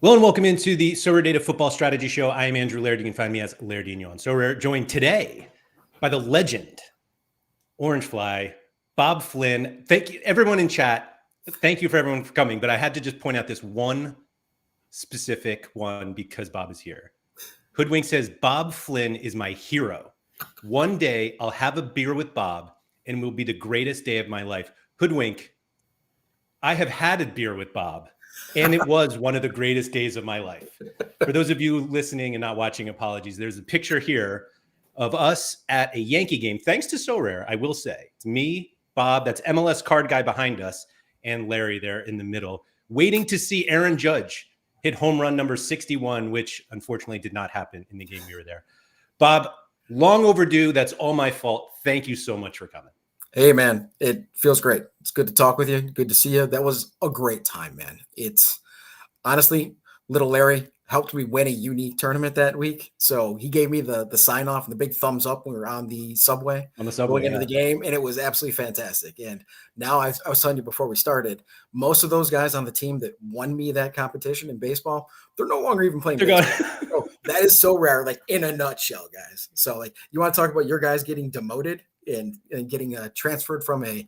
Hello and welcome into the SorareData Football Strategy Show. I am Andrew Laird. You can find me as Lairdinho on Sorare. Joined today by the legend, OrangeFly, Bob Flynn. Thank you, everyone in chat. Thank you for everyone for coming. But I had to just point out this one specific one because Bob is here. Hoodwink says, Bob Flynn is my hero. One day I'll have a beer with Bob and it will be the greatest day of my life. Hoodwink, I have had a beer with Bob. And it was one of the greatest days of my life. For those of you listening and not watching, apologies. There's a picture here of us at a Yankee game, thanks to Sorare, I will say. It's me, Bob, that's MLS card guy behind us, and Larry there in the middle, waiting to see Aaron Judge hit home run number 61, which unfortunately did not happen in the game we were there. Bob, long overdue. That's all my fault. Thank you so much for coming. Hey, man, it feels great. It's good to talk with you. Good to see you. That was a great time, man. It's honestly, little Larry helped me win a unique tournament that week. So he gave me the sign off and the big thumbs up when we were on the subway going into the game. And it was absolutely fantastic. And now I was telling you before we started, most of those guys on the team that won me that competition in baseball, they're no longer even playing baseball. So that is so rare, like in a nutshell, guys. So like, you want to talk about your guys getting demoted and getting transferred from a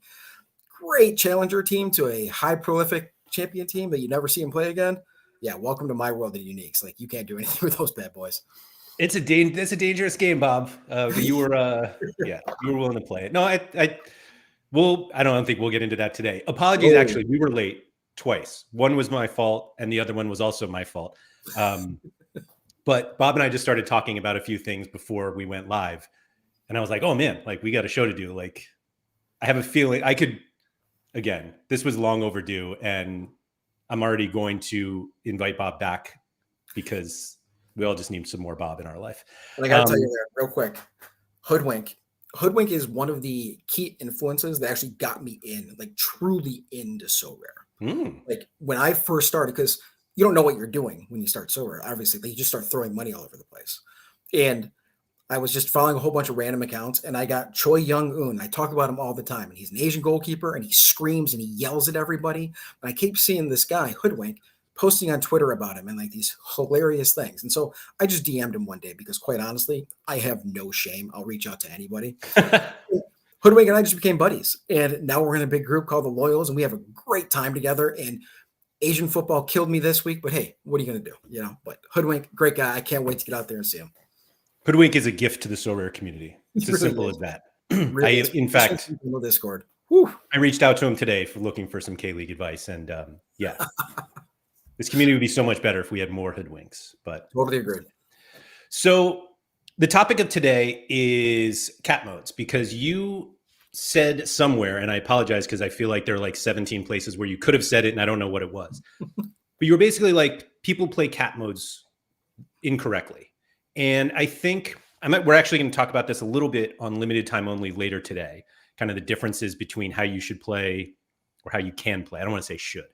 great challenger team to a high prolific champion team that you never see him play again. Yeah, welcome to my world of uniques. Like, you can't do anything with those bad boys. It's a dangerous game, Bob. You were willing to play it. No, I don't think we'll get into that today. Apologies, actually, we were late twice. One was my fault, and the other one was also my fault. But Bob and I just started talking about a few things before we went live. And I was like, oh man, like we got a show to do. Like, I have a feeling I could, again, this was long overdue. And I'm already going to invite Bob back because we all just need some more Bob in our life. And I got to tell you there real quick, Hoodwink is one of the key influences that actually got me in, like truly into Sorare. Like when I first started, because you don't know what you're doing when you start Sorare. Obviously, like you just start throwing money all over the place. And I was just following a whole bunch of random accounts, and I got Choi Young-un. I talk about him all the time, and he's an Asian goalkeeper, and he screams and he yells at everybody. And I keep seeing this guy, Hoodwink, posting on Twitter about him and like these hilarious things. And so I just DM'd him one day because, quite honestly, I have no shame. I'll reach out to anybody. Hoodwink and I just became buddies, and now we're in a big group called the Loyals, and we have a great time together. And Asian football killed me this week, but hey, what are you going to do? You know, but Hoodwink, great guy. I can't wait to get out there and see him. Hoodwink is a gift to the Sorare community. It's as simple as that. In fact, Discord. I reached out to him today looking for some K-League advice. And yeah, this community would be so much better if we had more Hoodwinks. But totally agree. So the topic of today is cat modes, because you said somewhere, and I apologize because I feel like there are like 17 places where you could have said it and I don't know what it was. But you were basically like, people play cat modes incorrectly. And I think we're actually going to talk about this a little bit on limited time only later today, kind of the differences between how you should play or how you can play. I don't want to say should,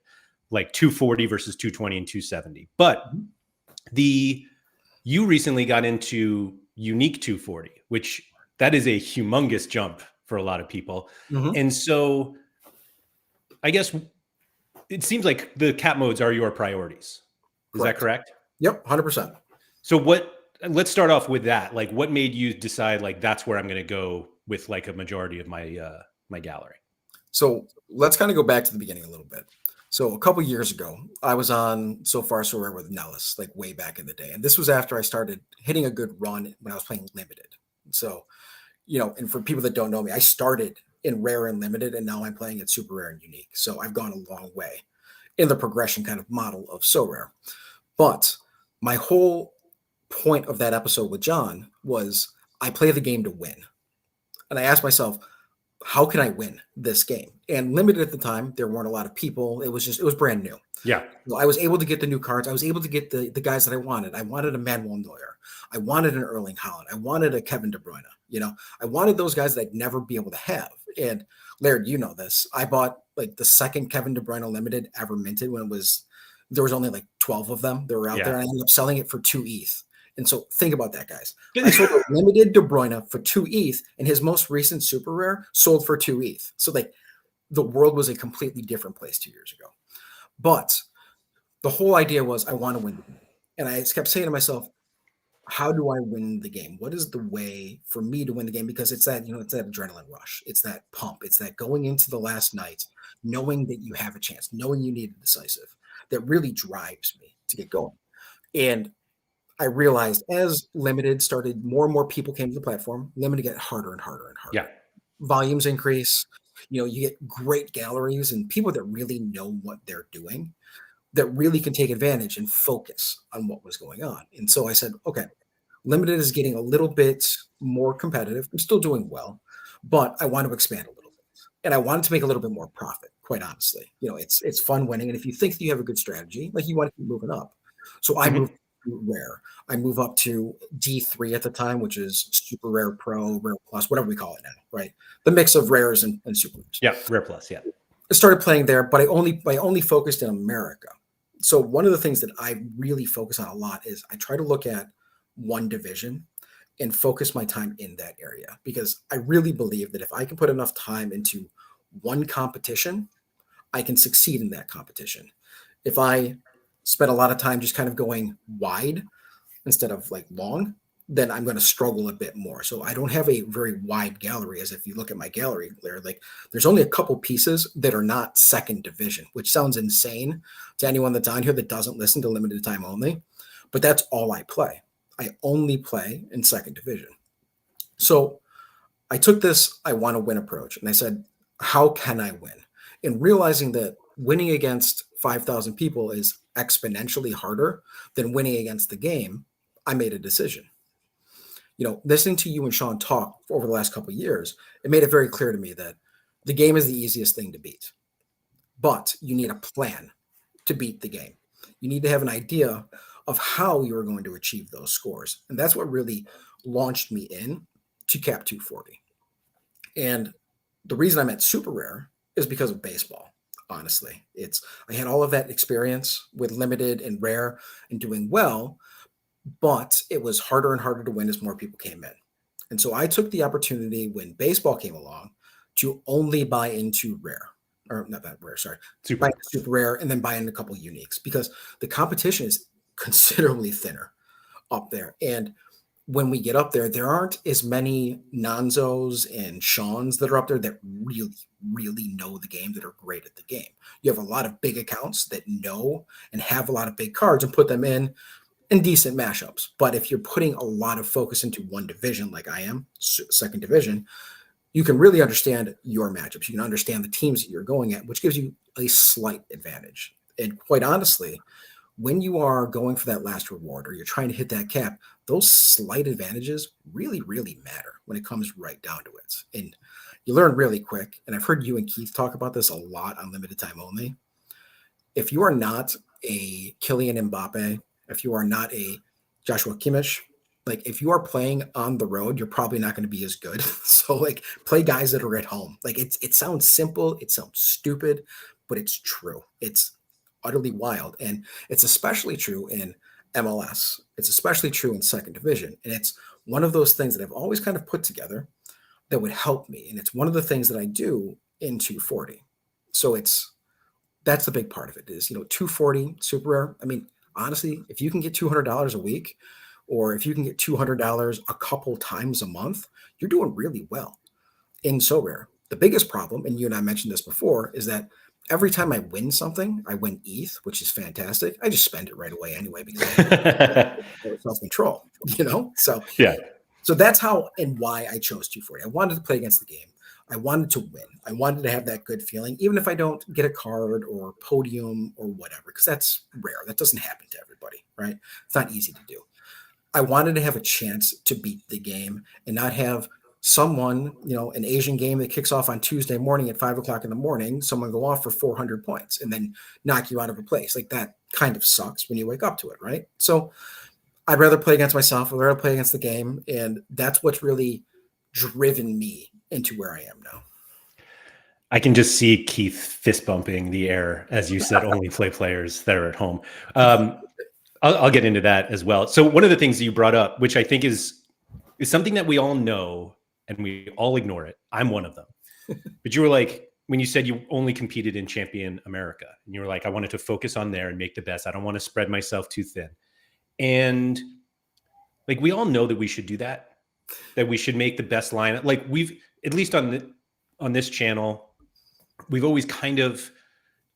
like 240 versus 220 and 270. But you recently got into unique 240, which that is a humongous jump for a lot of people. And so I guess it seems like the cat modes are your priorities. Is that correct? Yep, 100%. So let's start off with that. Like, what made you decide like that's where I'm going to go with like a majority of my my gallery? So let's kind of go back to the beginning a little bit. So a couple years ago, I was on So Far So Rare with Nellis, like way back in the day, and this was after I started hitting a good run when I was playing limited. So, you know, and for people that don't know me, I started in rare and limited, and now I'm playing at super rare and unique. So I've gone a long way in the progression kind of model of Sorare. But my whole point of that episode with John was I play the game to win. And I asked myself, how can I win this game? And limited at the time, there weren't a lot of people. It was brand new. Yeah. So I was able to get the new cards. I was able to get the guys that I wanted. I wanted a Manuel Neuer. I wanted an Erling Haaland. I wanted a Kevin De Bruyne. You know, I wanted those guys that I'd never be able to have. And Laird, you know this. I bought like the second Kevin De Bruyne limited ever minted when there was only like 12 of them that were out there. And I ended up selling it for 2 ETH. And so think about that, guys. I sold a limited De Bruyne for 2 ETH, and his most recent super rare sold for 2 ETH. So like the world was a completely different place 2 years ago. But the whole idea was I want to win the game. And I kept saying to myself, how do I win the game? What is the way for me to win the game? Because it's that, it's that adrenaline rush. It's that pump. It's that going into the last night, knowing that you have a chance, knowing you need a decisive, that really drives me to get going. And I realized as limited started, more and more people came to the platform, limited get harder and harder and harder. Yeah. Volumes increase, you get great galleries and people that really know what they're doing, that really can take advantage and focus on what was going on. And so I said, okay, limited is getting a little bit more competitive. I'm still doing well, but I want to expand a little bit. And I wanted to make a little bit more profit, quite honestly. It's fun winning. And if you think that you have a good strategy, like you want to keep moving up. So I moved to rare. I move up to D3 at the time, which is super rare pro, rare plus, whatever we call it now, right? The mix of rares and super rares. Yeah, rare plus, yeah. I started playing there, but I only focused in America. So one of the things that I really focus on a lot is I try to look at one division and focus my time in that area, because I really believe that if I can put enough time into one competition, I can succeed in that competition. If I spend a lot of time just kind of going wide instead of like long, then I'm going to struggle a bit more. So I don't have a very wide gallery. As if you look at my gallery there, like there's only a couple pieces that are not second division, which sounds insane to anyone that's on here that doesn't listen to limited time only, but that's all I play. I only play in second division. So I took this I want to win approach and I said, how can I win? And realizing that winning against 5,000 people is exponentially harder than winning against the game, I made a decision. Listening to you and Sean talk over the last couple of years, it made it very clear to me that the game is the easiest thing to beat, but you need a plan to beat the game. You need to have an idea of how you are going to achieve those scores. And that's what really launched me in to Cap 240. And the reason I'm at super rare is because of baseball. Honestly, I had all of that experience with limited and rare and doing well, but it was harder and harder to win as more people came in. And so I took the opportunity when baseball came along to only buy into rare, or not that rare, sorry, super rare, and then buy in a couple of uniques, because the competition is considerably thinner up there. And when we get up there, there aren't as many Nonzos and Seans that are up there that really, really know the game, that are great at the game. You have a lot of big accounts that know and have a lot of big cards and put them in decent mashups. But if you're putting a lot of focus into one division, like I am, second division, you can really understand your matchups. You can understand the teams that you're going at, which gives you a slight advantage. And quite honestly, when you are going for that last reward or you're trying to hit that cap, those slight advantages really, really matter when it comes right down to it. And you learn really quick. And I've heard you and Keith talk about this a lot on limited time only. If you are not a Kylian Mbappe, if you are not a Joshua Kimmich, like if you are playing on the road, you're probably not going to be as good. So like play guys that are at home. Like it sounds simple. It sounds stupid, but it's true. It's utterly wild. And it's especially true in MLS. It's especially true in second division. And it's one of those things that I've always kind of put together that would help me. And it's one of the things that I do in 240. So that's the big part of it is, 240 super rare. I mean, honestly, if you can get $200 a week, or if you can get $200 a couple times a month, you're doing really well in Sorare. The biggest problem, and you and I mentioned this before, is that every time I win something, I win ETH, which is fantastic. I just spend it right away anyway because I have self-control, So yeah. So that's how and why I chose 240. I wanted to play against the game. I wanted to win. I wanted to have that good feeling, even if I don't get a card or podium or whatever, because that's rare. That doesn't happen to everybody, right? It's not easy to do. I wanted to have a chance to beat the game and not have someone, an Asian game that kicks off on Tuesday morning at 5:00 in the morning, someone go off for 400 points and then knock you out of a place. Like that kind of sucks when you wake up to it, right? So I'd rather play against myself. I'd rather play against the game. And that's what's really driven me into where I am now. I can just see Keith fist bumping the air as you said, only play players that are at home. I'll get into that as well. So one of the things you brought up, which I think is something that we all know and we all ignore it. I'm one of them. But you were like, when you said you only competed in Champion America, and you were like, I wanted to focus on there and make the best. I don't want to spread myself too thin. And like, we all know that we should do that we should make the best lineup. Like, we've, at least on this channel, we've always kind of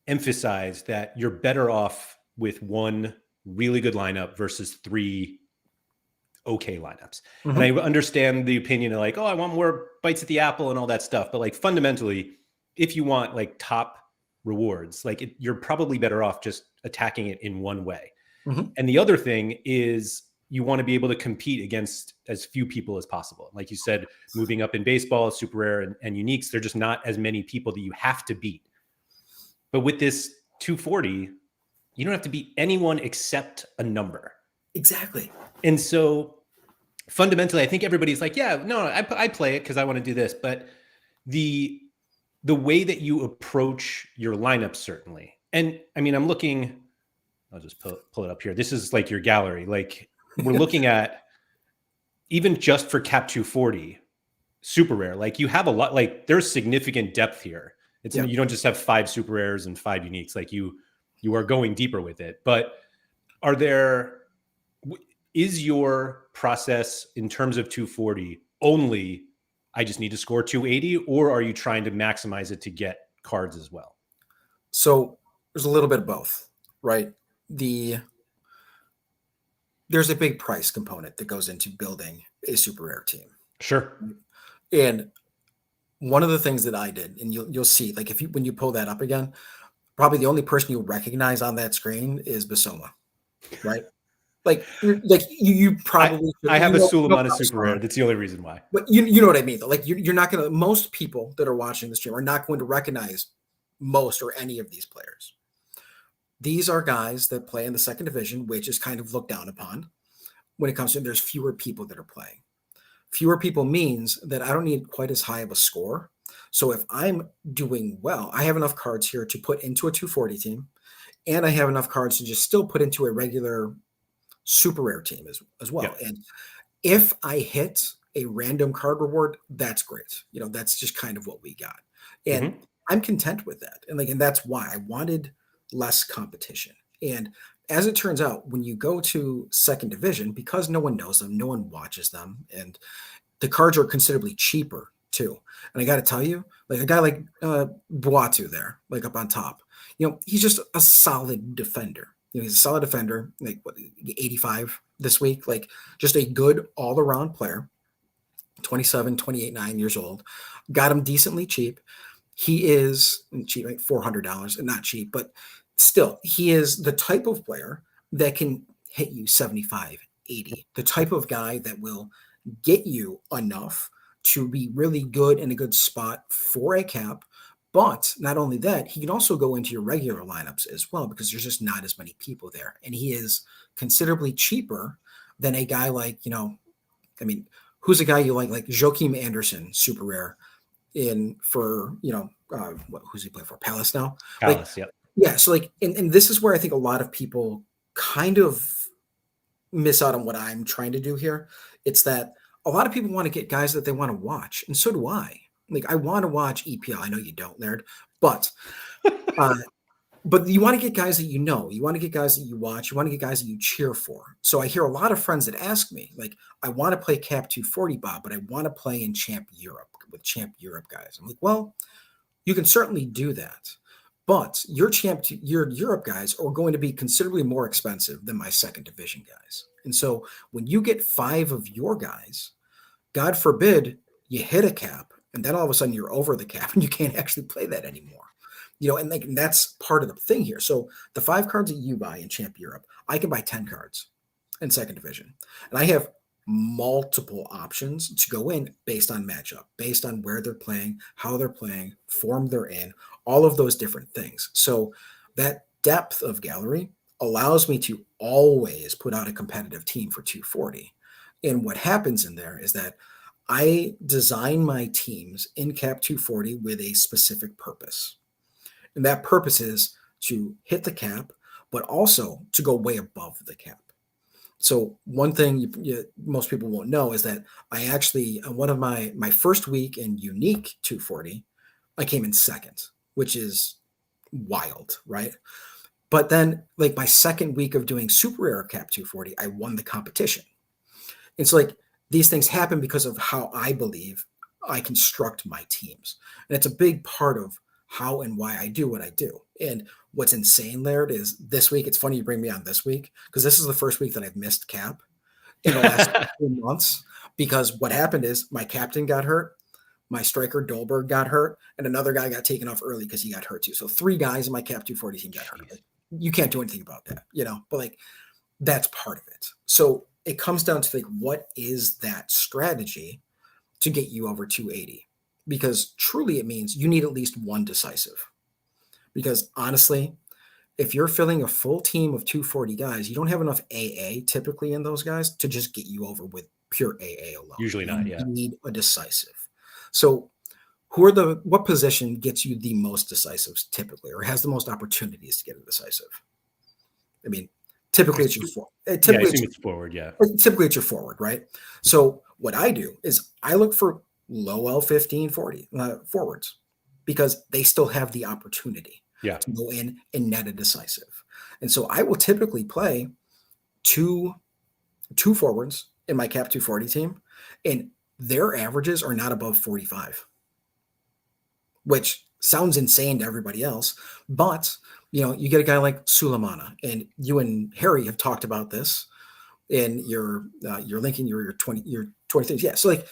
emphasized that you're better off with one really good lineup versus three okay lineups. And I understand the opinion of like, oh, I want more bites at the apple and all that stuff. But like, fundamentally, if you want like top rewards, like you're probably better off just attacking it in one way. And the other thing is, you want to be able to compete against as few people as possible. Like you said, moving up in baseball, super rare and uniques, they're just not as many people that you have to beat. But with this 240, you don't have to beat anyone except a number. Exactly. And so fundamentally, I think everybody's like, yeah, no, I play it because I want to do this. But the way that you approach your lineup, certainly. And I mean, I'm looking, I'll just pull it up here. This is like your gallery. Like, we're looking at, even just for Cap 240, super rare. Like, you have a lot, like there's significant depth here. It's you don't just have 5 super rares and 5 uniques. Like, you are going deeper with it. But is your process in terms of 240 only, I just need to score 280, or are you trying to maximize it to get cards as well? So there's a little bit of both, right? There's a big price component that goes into building a super rare team. Sure. And one of the things that I did, and you'll see, like, when you pull that up again, probably the only person you'll recognize on that screen is Basoma, right? Like you probably I have a Suleiman super rare. That's the only reason why. But you know what I mean, though. Like, you're not gonna, most people that are watching the stream are not going to recognize most or any of these players. These are guys that play in the second division, which is kind of looked down upon when it comes to, there's fewer people that are playing. Fewer people means that I don't need quite as high of a score. So if I'm doing well, I have enough cards here to put into a 240 team, and I have enough cards to just still put into a regular super rare team as well. Yeah. And if I hit a random card reward, that's great. You know, that's just kind of what we got. And I'm content with that. And that's why I wanted less competition. And as it turns out, when you go to second division, because no one knows them, no one watches them, and the cards are considerably cheaper too. And I got to tell you, like a guy like Buatu there, like up on top, you know, he's just a solid defender. You know, he's a solid defender, like 85 this week, like just a good all around player, 27, 28, 9 years old, got him decently cheap. He is cheap, like $400, and not cheap, but still, he is the type of player that can hit you 75, 80, the type of guy that will get you enough to be really good in a good spot for a cap. But not only that, he can also go into your regular lineups as well, because there's just not as many people there. And he is considerably cheaper than a guy like, you know, I mean, who's a guy you like Joakim Anderson, super rare, for, you know, who's he play for? Palace now? Palace, yep. Yeah, so like, and this is where I think a lot of people kind of miss out on what I'm trying to do here. It's that a lot of people want to get guys that they want to watch, and so do I. Like, I want to watch EPL. I know you don't, Laird, but you want to get guys that you know. You want to get guys that you watch. You want to get guys that you cheer for. So I hear a lot of friends that ask me, like, I want to play Cap 240, Bob, but I want to play in Champ Europe with Champ Europe guys. I'm like, well, you can certainly do that. But your Europe guys are going to be considerably more expensive than my second division guys. And so when you get 5 of your guys, God forbid you hit a cap, and then all of a sudden you're over the cap and you can't actually play that anymore. You know, and that's part of the thing here. So the 5 cards that you buy in Champ Europe, I can buy 10 cards in second division. And I have multiple options to go in based on matchup, based on where they're playing, how they're playing, form they're in, all of those different things. So that depth of gallery allows me to always put out a competitive team for 240. And what happens in there is that I design my teams in Cap 240 with a specific purpose. And that purpose is to hit the cap, but also to go way above the cap. So one thing most people won't know is that I actually, one of my first week in unique 240, I came in second, which is wild, right? But then, like my second week of doing Super Rare Cap 240, I won the competition. It's like these things happen because of how I believe I construct my teams. And it's a big part of how and why I do what I do. And what's insane, Laird, is this week, it's funny you bring me on this week, because this is the first week that I've missed cap in the last 2 months. Because what happened is my captain got hurt, my striker Dolberg got hurt, and another guy got taken off early because he got hurt too. So 3 guys in my Cap 240 team got hurt. Like, you can't do anything about that, but like that's part of it. So it comes down to like, what is that strategy to get you over 280? Because truly it means you need at least one decisive. Because honestly, if you're filling a full team of 240 guys, you don't have enough AA typically in those guys to just get you over with pure AA alone. Usually not, yeah. You need a decisive. So what position gets you the most decisives typically, or has the most opportunities to get a decisive? I mean, typically it's your forward. It's forward, yeah. Typically it's your forward, right? So what I do is I look for low L15 40 forwards because they still have the opportunity to go in and net a decisive. And so I will typically play two forwards in my Cap 240 team, and their averages are not above 45, which sounds insane to everybody else. But, you get a guy like Sulemana, and you and Harry have talked about this in your linking your 23s. Yeah. So like,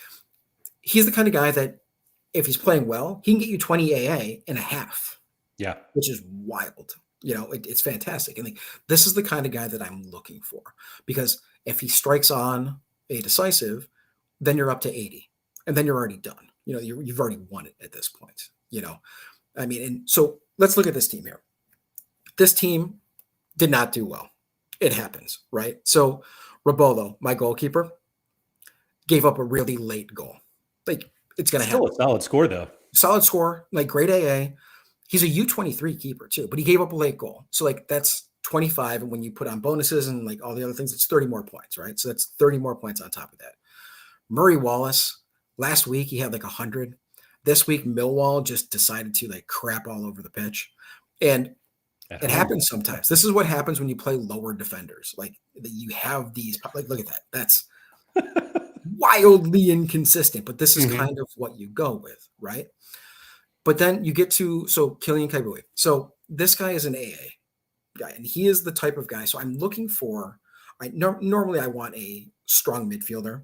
he's the kind of guy that if he's playing well, he can get you 20 AA in a half. Yeah. Which is wild. It's fantastic. And like, this is the kind of guy that I'm looking for, because if he strikes on a decisive, then you're up to 80 and then you're already done. You've already won it at this point, and so let's look at this team here. This team did not do well. It happens, right? So Rabolo, my goalkeeper, gave up a really late goal. Like, it's going to happen. Still a solid score though. Solid score, like great AA. He's a U23 keeper too, but he gave up a late goal. So like that's 25. And when you put on bonuses and like all the other things, it's 30 more points, right? So that's 30 more points on top of that. Murray Wallace, last week he had like 100. This week, Millwall just decided to like crap all over the pitch. And it happens sometimes. This is what happens when you play lower defenders. Like you have these, like, look at that. That's wildly inconsistent, but this is kind of what you go with, right? But then you get to, Kylian Kaibui. So this guy is an AA guy, and he is the type of guy. So I'm looking for, normally I want a strong midfielder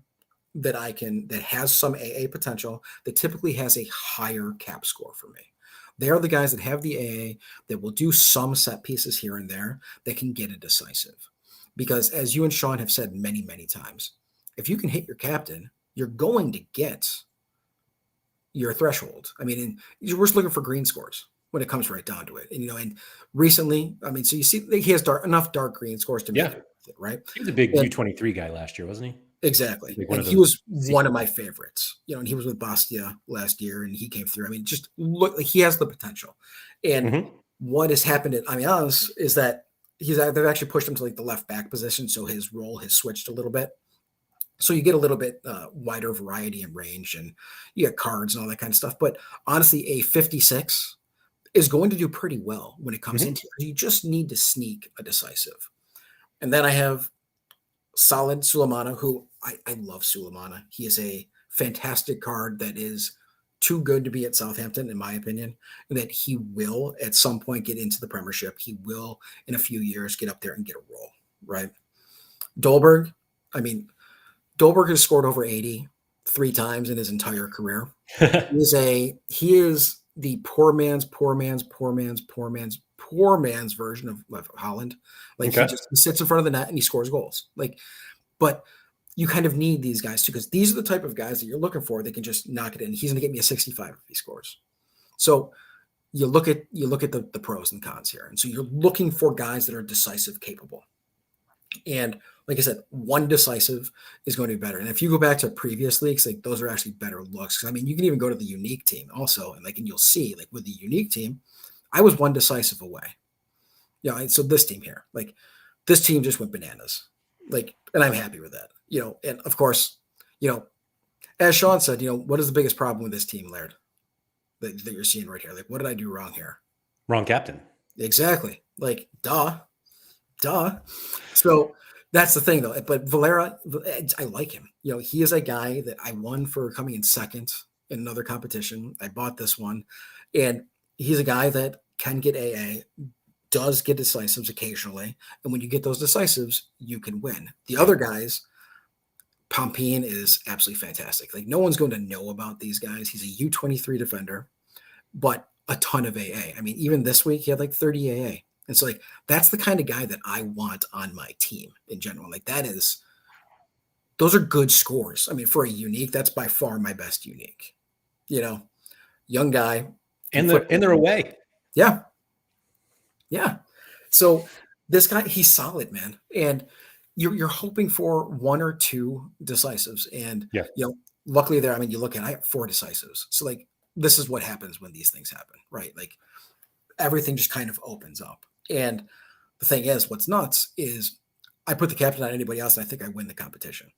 that has some AA potential, that typically has a higher cap score for me. They are the guys that have the AA, that will do some set pieces here and there, that can get a decisive. Because as you and Sean have said many, many times, if you can hit your captain, you're going to get your threshold. I mean, and we're just looking for green scores when it comes right down to it. And, and recently, so you see he has enough dark green scores to make it, right? He was a big U23 guy last year, wasn't he? Exactly. And he was one of my favorites, and he was with Bastia last year and he came through. I mean, just look, like he has the potential. And what has happened at Amiens is that they've actually pushed him to like the left back position. So his role has switched a little bit. So you get a little bit wider variety and range, and you get cards and all that kind of stuff. But honestly, a 56 is going to do pretty well when it comes into it. You just need to sneak a decisive. And then I have solid Sulemana, who I love Sulemana. He is a fantastic card that is too good to be at Southampton, in my opinion, and that he will at some point get into the Premiership. He will, in a few years, get up there and get a role, right? Dolberg, Dolberg has scored over 80 3 times in his entire career. He is the poor man's version of Holland. Like he sits in front of the net and he scores goals. But you kind of need these guys too, because these are the type of guys that you're looking for. They can just knock it in. He's going to get me a 65 if he scores. So you look at the pros and cons here, and so you're looking for guys that are decisive capable. And like I said, one decisive is going to be better. And if you go back to previous leagues, like those are actually better looks. You can even go to the unique team also, and you'll see with the unique team, I was one decisive away. So this team here, this team just went bananas. And I'm happy with that. And of course, as Sean said, what is the biggest problem with this team, Laird? that you're seeing right here. Like, what did I do wrong here? Wrong captain. Exactly. Like, duh. So that's the thing, though. But Valera, I like him. You know, he is a guy that I won for coming in second in another competition. I bought this one, and he's a guy that can get AA, does get decisives occasionally, and when you get those decisives, you can win. The other guys, Pompine is absolutely fantastic. Like, no one's going to know about these guys. He's a U23 defender, but a ton of AA. I mean, even this week he had like 30 AA. And so, like, that's the kind of guy that I want on my team in general. Like, those are good scores. I mean, for a unique, that's by far my best unique. You know, young guy. And they're away. Yeah. Yeah. So this guy, he's solid, man. And you're hoping for one or two decisives. And, Yeah. you know, luckily there, I mean, you look at, I have 4 decisives. So, like, this is what happens when these things happen, right? Like, everything just kind of opens up. And the thing is, what's nuts is I put the captain on anybody else and I think I win the competition.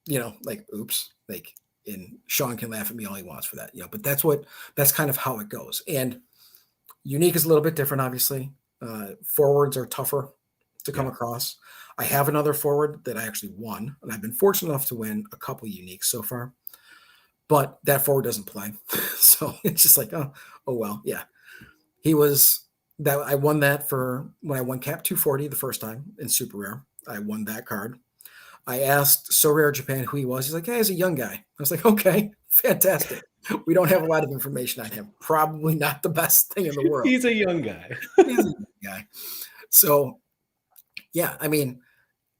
You know, like, oops, like, and Sean can laugh at me all he wants for that, you know, but that's kind of how it goes. And unique is a little bit different, obviously. Forwards are tougher to come across. I have another forward that I actually won, and I've been fortunate enough to win a couple uniques so far, but that forward doesn't play. So it's just like, oh well, yeah. He was that I won that for when I won Cap 240 the first time in Super Rare. I won that card. I asked Sorare Japan who he was. He's like, hey, he's a young guy. I was like, okay, fantastic. We don't have a lot of information on him. Probably not the best thing in the world. He's a young guy. He's a young guy. So, yeah, I mean,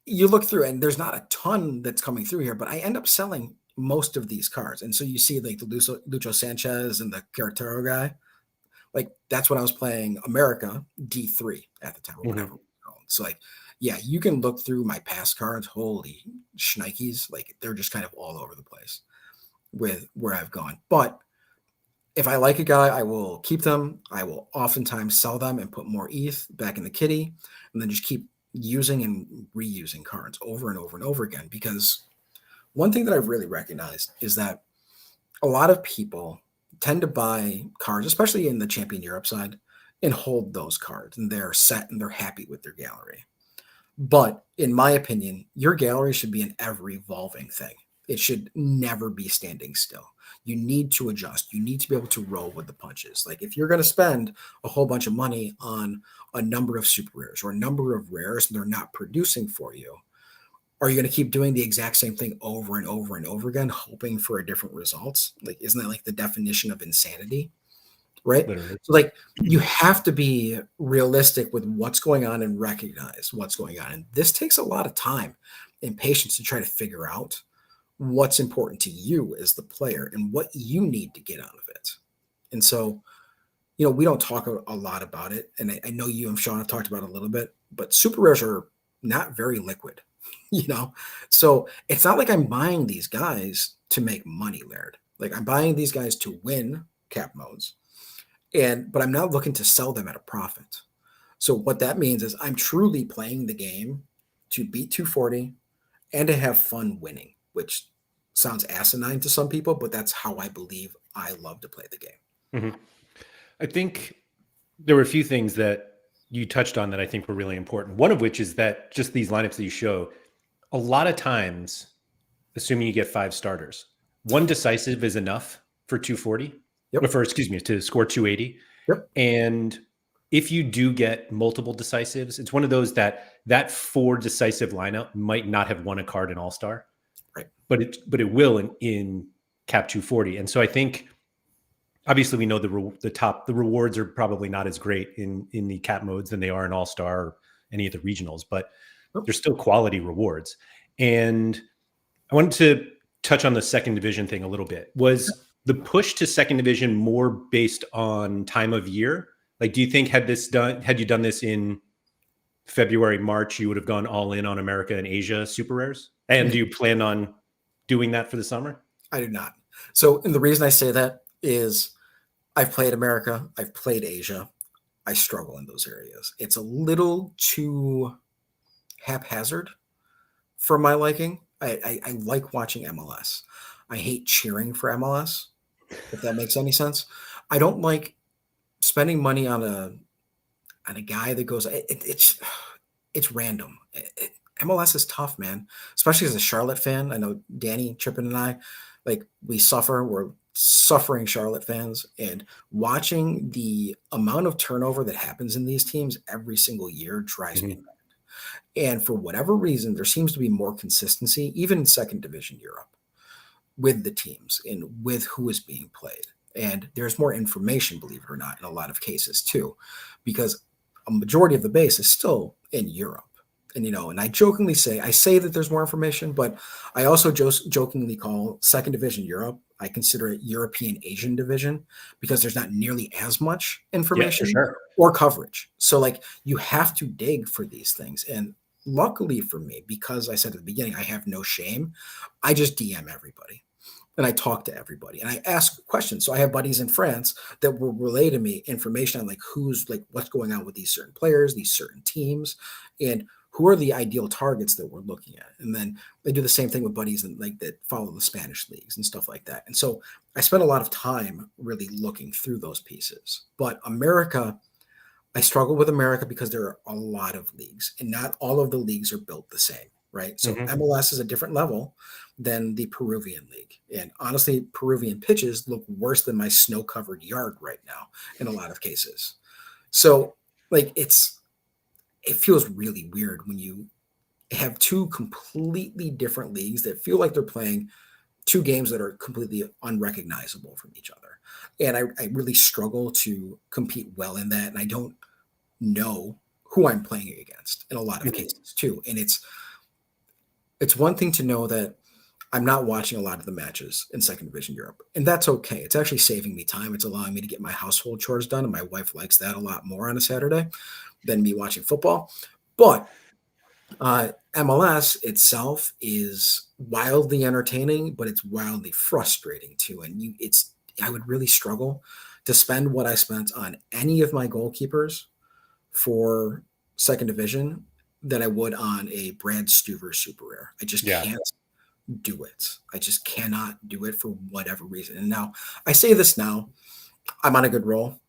you look through and there's not a ton that's coming through here, but I end up selling most of these cards. And so you see like the Lucho Sanchez and the Carretero guy. Like, that's when I was playing America D3 at the time or whatever. So, like, yeah, you can look through my past cards. Holy shnikes. Like, they're just kind of all over the place with where I've gone. But if I like a guy, I will keep them. I will oftentimes sell them and put more ETH back in the kitty and then just keep using and reusing cards over and over and over again. Because one thing that I've really recognized is that a lot of people tend to buy cards, especially in the Champion Europe side, and hold those cards. And they're set and they're happy with their gallery. But in my opinion, your gallery should be an ever-evolving thing. It should never be standing still. You need to adjust. You need to be able to roll with the punches. Like, if you're going to spend a whole bunch of money on a number of super rares or a number of rares and they're not producing for you, are you going to keep doing the exact same thing over and over and over again, hoping for a different results? Like, isn't that like the definition of insanity? Right? Literally. So, like, you have to be realistic with what's going on and recognize what's going on. And this takes a lot of time and patience to try to figure out what's important to you as the player and what you need to get out of it. And so, you know, we don't talk a lot about it. And I know you and Sean have talked about it a little bit, but super rares are not very liquid, you know? So it's not like I'm buying these guys to make money, Laird. Like, I'm buying these guys to win cap modes. But I'm not looking to sell them at a profit. So what that means is I'm truly playing the game to beat 240 and to have fun winning, which sounds asinine to some people, but that's how I believe I love to play the game. Mm-hmm. I think there were a few things that you touched on that I think were really important. One of which is that just these lineups that you show, a lot of times, assuming you get 5 starters, 1 decisive is enough for 240. Yep. To score 280. Yep. And if you do get multiple decisives, it's one of those that 4 decisive lineup might not have won a card in All-Star, right? But it will in Cap 240. And so I think, obviously, we know the rewards are probably not as great in the Cap modes than they are in All-Star or any of the regionals, but there's still quality rewards. And I wanted to touch on the second division thing a little bit. Was the push to second division more based on time of year? Like, do you think had you done this in February, March, you would have gone all in on America and Asia super rares? And do you plan on doing that for the summer? I do not. So, and the reason I say that is I've played America, I've played Asia. I struggle in those areas. It's a little too haphazard for my liking. I like watching MLS. I hate cheering for MLS, if that makes any sense. I don't like spending money on a guy that goes. It's random. MLS is tough, man. Especially as a Charlotte fan. I know Danny Trippin and I, like we suffer. We're suffering Charlotte fans, and watching the amount of turnover that happens in these teams every single year drives me Mhm. mad. And for whatever reason, there seems to be more consistency, even in second division Europe, with the teams and with who is being played. And there's more information, believe it or not, in a lot of cases too, because a majority of the base is still in Europe. And I say that there's more information, but I also jokingly call second division Europe. I consider it European Asian division because there's not nearly as much Yeah, for information sure. or coverage. So like you have to dig for these things. And luckily for me, because I said at the beginning, I have no shame, I just DM everybody and I talk to everybody and I ask questions. So I have buddies in France that will relay to me information on like who's like what's going on with these certain players, these certain teams, and who are the ideal targets that we're looking at. And then they do the same thing with buddies and like that follow the Spanish leagues and stuff like that. And so I spent a lot of time really looking through those pieces. But America, I struggle with America because there are a lot of leagues and not all of the leagues are built the same, right? So Mhm. MLS is a different level than the Peruvian league. And honestly, Peruvian pitches look worse than my snow covered yard right now in a lot of cases. So like it feels really weird when you have two completely different leagues that feel like they're playing two games that are completely unrecognizable from each other. And I really struggle to compete well in that. And I don't know who I'm playing against in a lot of Mhm. cases too. And it's one thing to know that I'm not watching a lot of the matches in second division Europe. And that's okay. It's actually saving me time. It's allowing me to get my household chores done. And my wife likes that a lot more on a Saturday than me watching football. But MLS itself is wildly entertaining, but it's wildly frustrating too. And I would really struggle to spend what I spent on any of my goalkeepers for second division than I would on a Brad Stuver super rare. I just Yeah. can't do it. I just cannot do it for whatever reason. And now I say this now, I'm on a good roll.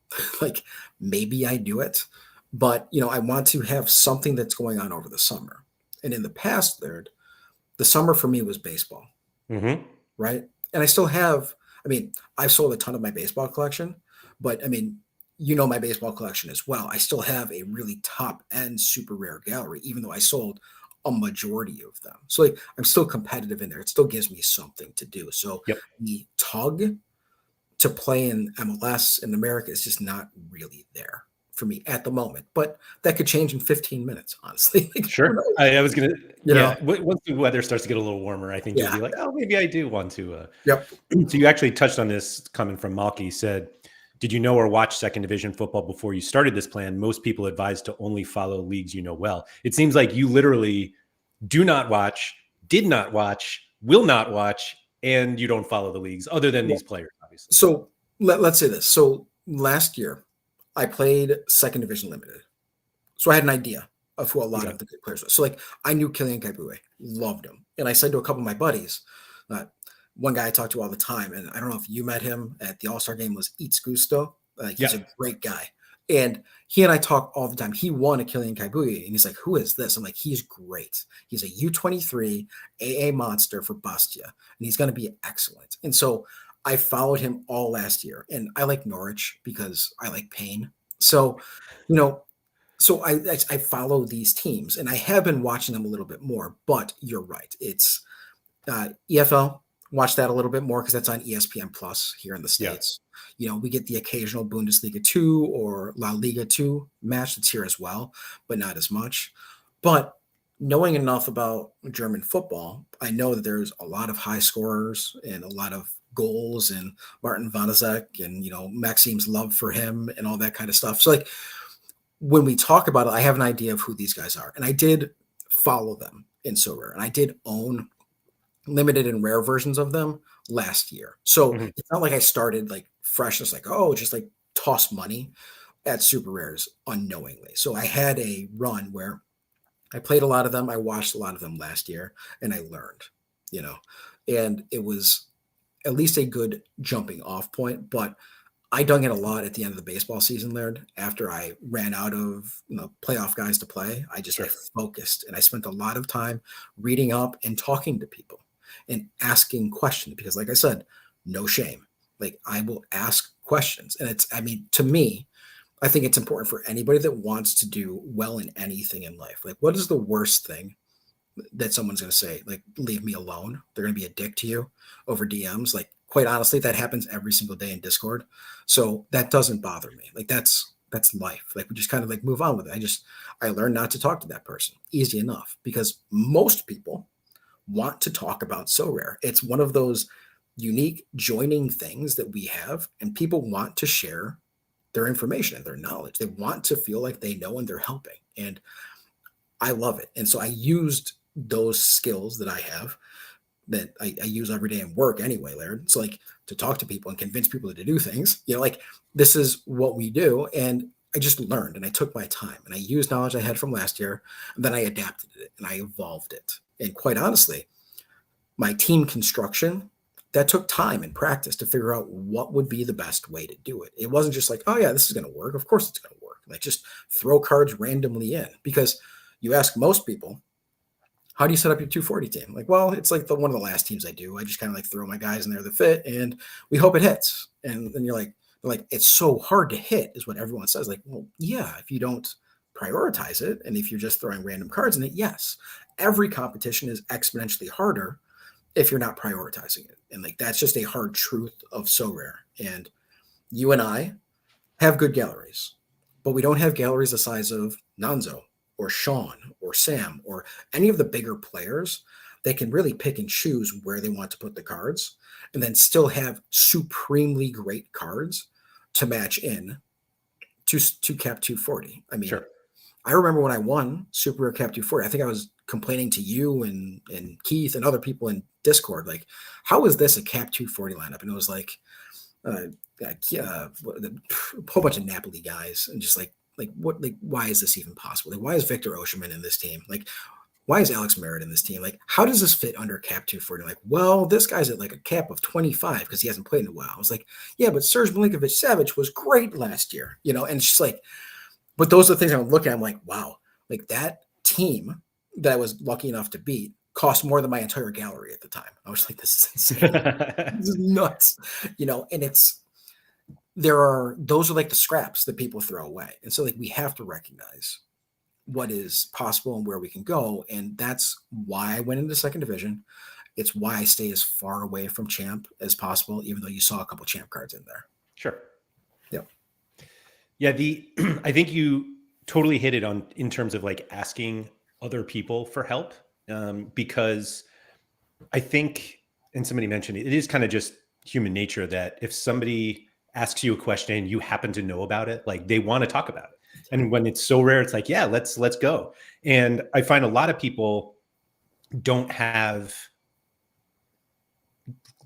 Like maybe I do it, but I want to have something that's going on over the summer. And in the past, the summer for me was baseball, Mhm. right? And I still have, I mean, I've sold a ton of my baseball collection, but I mean, my baseball collection as well. I still have a really top end super rare gallery, even though I sold a majority of them. So like I'm still competitive in there. It still gives me something to do. So Yep. the tug to play in MLS in America is just not really there for me at the moment. But that could change in 15 minutes, honestly. Like, who Sure. knows? I was gonna You yeah, know? once the weather starts to get a little warmer, I think you'll Yeah. be like, "Oh, maybe I do want to," Yep. So you actually touched on this coming from Malky. He said, "Did you know or watch second division football before you started this plan? Most people advise to only follow leagues you know well." It seems like you literally do not watch, did not watch, will not watch, and you don't follow the leagues other than these players, obviously. So let's say this. So last year, I played second division limited. So I had an idea of who a lot Okay. of the good players were. So like I knew Kylian Kaibue, loved him. And I said to a couple of my buddies, one guy I talk to all the time, and I don't know if you met him at the All-Star game, was Eats Gusto. Like he's Yeah. a great guy. And he and I talk all the time. He won a Kylian Kaibue, and he's like, "Who is this?" I'm like, "He's great. He's a U23 AA monster for Bastia, and he's going to be excellent." And so I followed him all last year, and I like Norwich because I like pain. So, you know, so I follow these teams, and I have been watching them a little bit more. But you're right; it's EFL. Watch that a little bit more because that's on ESPN Plus here in the Yeah. States. We get the occasional Bundesliga 2 or La Liga 2 match that's here as well, but not as much. But knowing enough about German football, I know that there's a lot of high scorers and a lot of goals and Martin Vanazek and, Maxim's love for him and all that kind of stuff. So like when we talk about it, I have an idea of who these guys are. And I did follow them in Sorare, and I did own limited and rare versions of them last year. So Mhm. it's not like I started like fresh, just like, oh, just like toss money at super rares unknowingly. So I had a run where I played a lot of them. I watched a lot of them last year and I learned, you know, and it was at least a good jumping off point. But I dug in a lot at the end of the baseball season, Laird. After I ran out of playoff guys to play, I Sure. focused and I spent a lot of time reading up and talking to people and asking questions because, like I said, no shame. Like I will ask questions, and to me, I think it's important for anybody that wants to do well in anything in life. Like, what is the worst thing that someone's going to say? Like, leave me alone. They're going to be a dick to you over DMs. Like, quite honestly, that happens every single day in Discord. So that doesn't bother me. Like, that's life. Like, we just kind of like move on with it. I learned not to talk to that person. Easy enough, because most people want to talk about Sorare. It's one of those unique joining things that we have, and people want to share their information and their knowledge. They want to feel like they know and they're helping. And I love it. And so I used those skills that I have that I use every day in work anyway, Laird. So like to talk to people and convince people to do things, like this is what we do. And I just learned and I took my time and I used knowledge I had from last year. And then I adapted it and I evolved it. And quite honestly, my team construction, that took time and practice to figure out what would be the best way to do it. It wasn't just like, oh yeah, this is going to work. Of course it's going to work. Like just throw cards randomly in, because you ask most people, how do you set up your 240 team? Like, well, it's like one of the last teams I do. I just kind of like throw my guys in there that fit and we hope it hits. And then you're like, it's so hard to hit is what everyone says. Like, well, yeah, if you don't prioritize it and if you're just throwing random cards in it, yes, every competition is exponentially harder if you're not prioritizing it. And like, that's just a hard truth of Sorare. And you and I have good galleries, but we don't have galleries the size of Nanzo or Sean or Sam or any of the bigger players. They can really pick and choose where they want to put the cards and then still have supremely great cards to match in to Cap 240. I mean, Sure. I remember when I won Super Rare Cap 240, I think I was complaining to you and Keith and other people in Discord, like, how is this a Cap 240 lineup? And it was like, a whole bunch of Napoli guys, and just like what, like, why is this even possible? Like, why is Victor Osherman in this team? Like, why is Alex Merritt in this team? Like, how does this fit under Cap 240? Like, well, this guy's at like a cap of 25 because he hasn't played in a while. I was like, yeah, but Serge Milinkovic-Savic was great last year, and it's just like, but those are the things I'm looking at. I'm like, wow, like that team that I was lucky enough to beat cost more than my entire gallery at the time. I was like, this is insane. This is nuts, and those are like the scraps that people throw away. And so like we have to recognize what is possible and where we can go. And that's why I went into second division. It's why I stay as far away from champ as possible, even though you saw a couple champ cards in there. Sure. Yep. Yeah. I think you totally hit it on in terms of like asking other people for help. Because I think, and somebody mentioned it is kind of just human nature that if somebody asks you a question and you happen to know about it, like they want to talk about it. And when it's so rare, it's like, yeah, let's go. And I find a lot of people don't have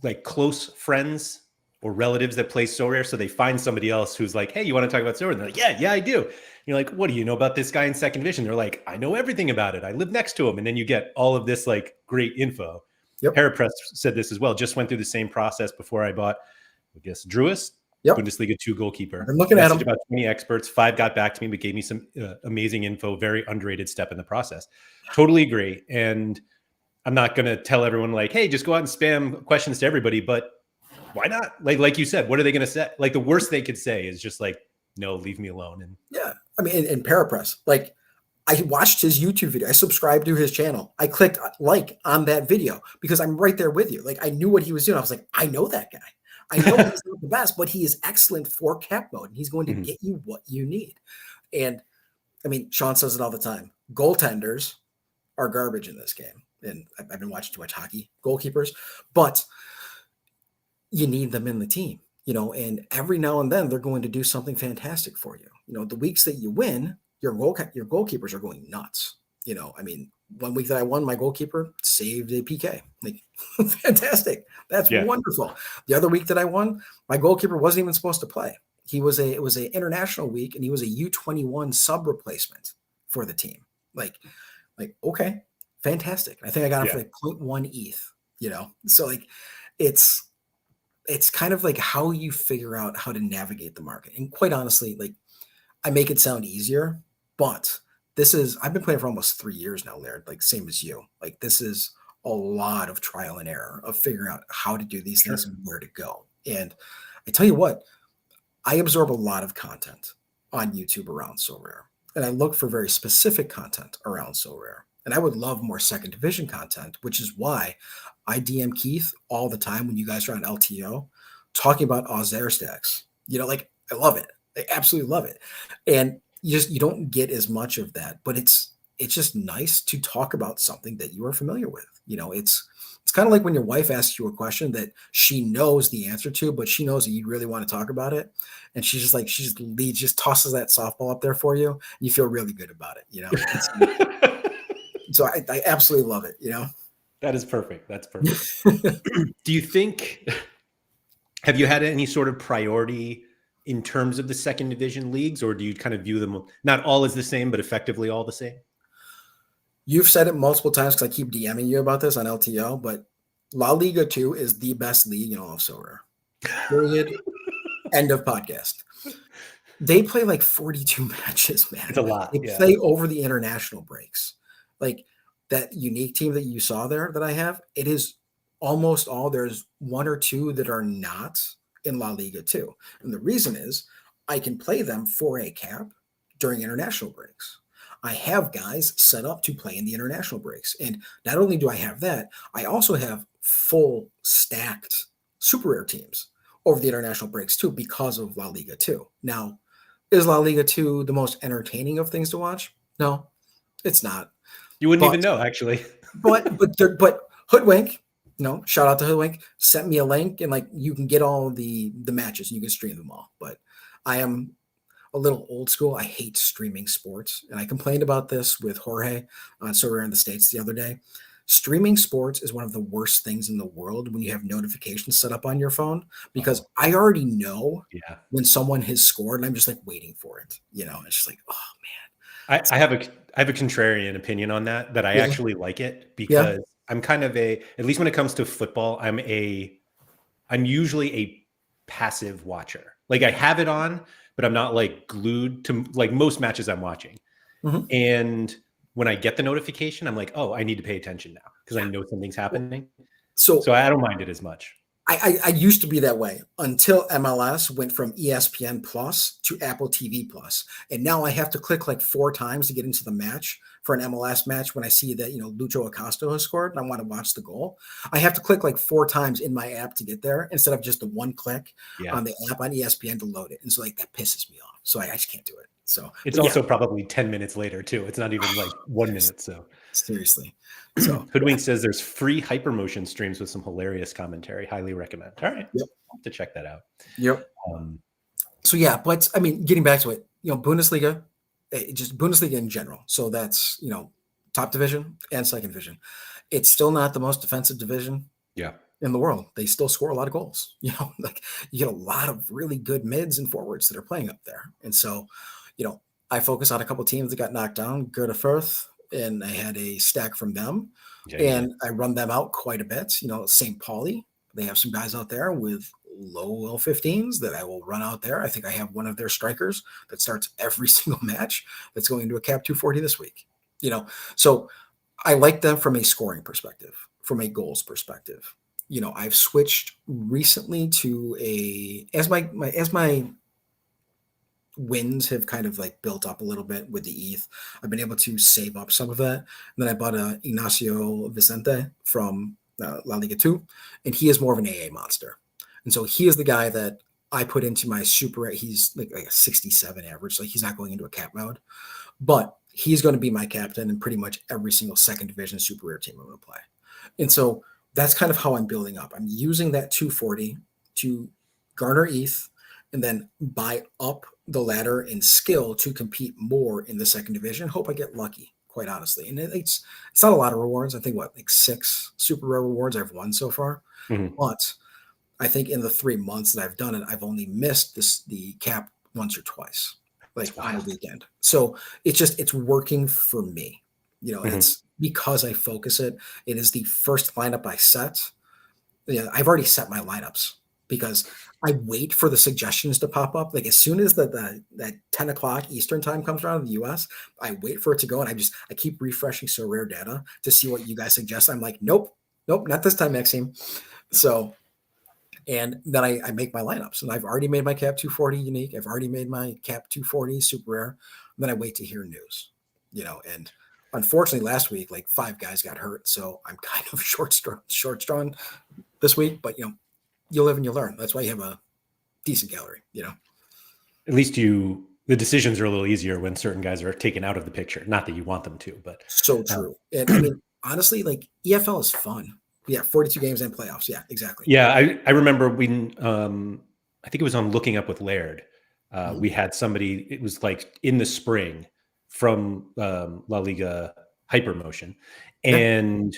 like close friends or relatives that play Sorare. So they find somebody else who's like, hey, you want to talk about Sorare? And they're like, yeah, I do. And you're like, what do you know about this guy in second division? They're like, I know everything about it. I live next to him. And then you get all of this like great info. Yep. Parapress said this as well. Just went through the same process before I bought, I guess, Druis, Yep. Bundesliga 2 goalkeeper. I'm looking at him. About 20 experts. 5 got back to me, but gave me some amazing info. Very underrated step in the process. Totally agree. And I'm not going to tell everyone like, hey, just go out and spam questions to everybody. But why not? Like you said, what are they going to say? Like the worst they could say is just like, no, leave me alone. And yeah, I mean, in Parapress, like I watched his YouTube video. I subscribed to his channel. I clicked like on that video because I'm right there with you. Like I knew what he was doing. I was like, I know that guy. I know he's not the best, but he is excellent for cap mode. And he's going to get you what you need. And I mean, Sean says it all the time. Goaltenders are garbage in this game. And I've been watching too much hockey, goalkeepers, but you need them in the team, and every now and then they're going to do something fantastic for you. The weeks that you win, your goalkeepers are going nuts. I mean, one week that I won, my goalkeeper saved a PK. Like, fantastic. That's wonderful. The other week that I won, my goalkeeper wasn't even supposed to play. It was an international week, and he was a U21 sub replacement for the team. Like, okay, fantastic. I think I got him for like 0.1 ETH, so like it's kind of like how you figure out how to navigate the market. And quite honestly, like I make it sound easier, but I've been playing for almost 3 years now, Laird, like same as you. Like this is a lot of trial and error of figuring out how to do these things Sure. and where to go. And I tell you what, I absorb a lot of content on YouTube around Sorare, and I look for very specific content around Sorare. And I would love more second division content, which is why I DM Keith all the time when you guys are on LTO talking about Auxerre stacks. Like I love it. I absolutely love it. And you don't get as much of that, but it's just nice to talk about something that you are familiar with. It's kind of like when your wife asks you a question that she knows the answer to, but she knows that you really want to talk about it. And she's just like, just tosses that softball up there for you. And you feel really good about it. So I absolutely love it. That is perfect. That's perfect. Do you think, have you had any sort of priority in terms of the second division leagues, or do you kind of view them not all as the same, but effectively all the same? You've said it multiple times because I keep DMing you about this on LTO, but La Liga 2 is the best league in all of Sorare. Period. End of podcast. They play like 42 matches, man. It's a lot. They play over the international breaks. Like that unique team that you saw there that I have, it is almost all. There's one or two that are not in La Liga 2. And the reason is I can play them for a cap during international breaks. I have guys set up to play in the international breaks. And not only do I have that, I also have full stacked super rare teams over the international breaks too because of La Liga 2. Now, is La Liga 2 the most entertaining of things to watch? No, it's not. You wouldn't even know, actually. but Hoodwink, shout out to Hoodwink, sent me a link and like you can get all the matches and you can stream them all. But I am a little old school. I hate streaming sports. And I complained about this with Jorge on Sorare in the States the other day. Streaming sports is one of the worst things in the world when you have notifications set up on your phone, because I already know when someone has scored and I'm just like waiting for it. It's just like, oh man. I have a contrarian opinion on that I actually like it because I'm kind of at least when it comes to football, I'm usually a passive watcher. Like I have it on, but I'm not like glued to like most matches I'm watching. Mm-hmm. And when I get the notification, I'm like, oh, I need to pay attention now because I know something's happening. So I don't mind it as much. I used to be that way until MLS went from ESPN Plus to Apple TV Plus. And now I have to click like 4 times to get into the match for an MLS match when I see that, Lucho Acosta has scored and I want to watch the goal. I have to click like 4 times in my app to get there instead of just the one click on the app on ESPN to load it. And so like that pisses me off. So I just can't do it. So it's also probably 10 minutes later too. It's not even like 1 minute. So seriously. So Hoodwink says there's free hypermotion streams with some hilarious commentary. Highly recommend. All right. Yep. I'll have to check that out. Yep. So yeah, but I mean, getting back to it, Bundesliga, just Bundesliga in general. So that's, top division and second division. It's still not the most defensive division in the world. They still score a lot of goals. Like you get a lot of really good mids and forwards that are playing up there. And so, I focus on a couple teams that got knocked down, Goethe Fürth, and I had a stack from them. And I run them out quite a bit. St. Pauli, they have some guys out there with low L15s that I will run out there. I think I have one of their strikers that starts every single match that's going into a cap 240 this week. So I like them from a scoring perspective, from a goals perspective. I've switched recently to as my wins have kind of like built up a little bit with the ETH. I've been able to save up some of that. And then I bought a Ignacio Vicente from La Liga 2, and he is more of an AA monster. And so he is the guy that I put into my super. He's like a 67 average. So he's not going into a cap mode, but he's going to be my captain in pretty much every single second division super rare team I'm going to play. And so that's kind of how I'm building up. I'm using that 240 to garner ETH and then buy up the ladder in skill to compete more in the second division. Hope I get lucky, quite honestly. And it's not a lot of rewards. I think like 6 super rare rewards I've won so far. Mm-hmm. But I think in the 3 months that I've done it, I've only missed the cap once or twice, like on a weekend. So it's working for me. It's because I focus it. It is the first lineup I set. I've already set my lineups. because I wait for the suggestions to pop up. Like as soon as that 10 o'clock Eastern time comes around in the US, I wait for it to go, and I keep refreshing SorareData to see what you guys suggest. I'm like, nope, not this time, Maxime. So, and then I make my lineups, and I've already made my cap 240 unique. I've already made my cap 240 super rare. And then I wait to hear news, and unfortunately last week, like 5 guys got hurt. So I'm kind of short strawn this week, but you live and you learn. That's why you have a decent gallery, At least the decisions are a little easier when certain guys are taken out of the picture. Not that you want them to, but so true. And I mean, honestly, like EFL is fun. Yeah, 42 games and playoffs. Yeah, exactly. Yeah, I remember when I think it was on Looking Up with Laird. We had somebody. It was like in the spring from La Liga Hypermotion, and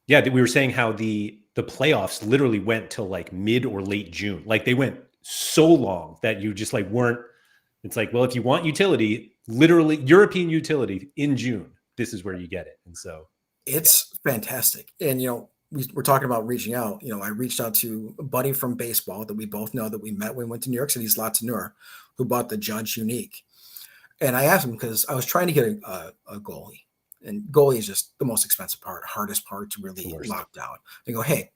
we were saying how the playoffs literally went till like mid or late June. Like they went so long that you just like weren't. It's like, well, if you want utility, literally European utility in June, this is where you get it. And so it's fantastic. And we're talking about reaching out. I reached out to a buddy from baseball that we both know that we met when we went to New York City's La Teneur, who bought the Judge Unique. And I asked him because I was trying to get a goalie. And goalie is just the most expensive part, hardest part to really lock down. I go, hey,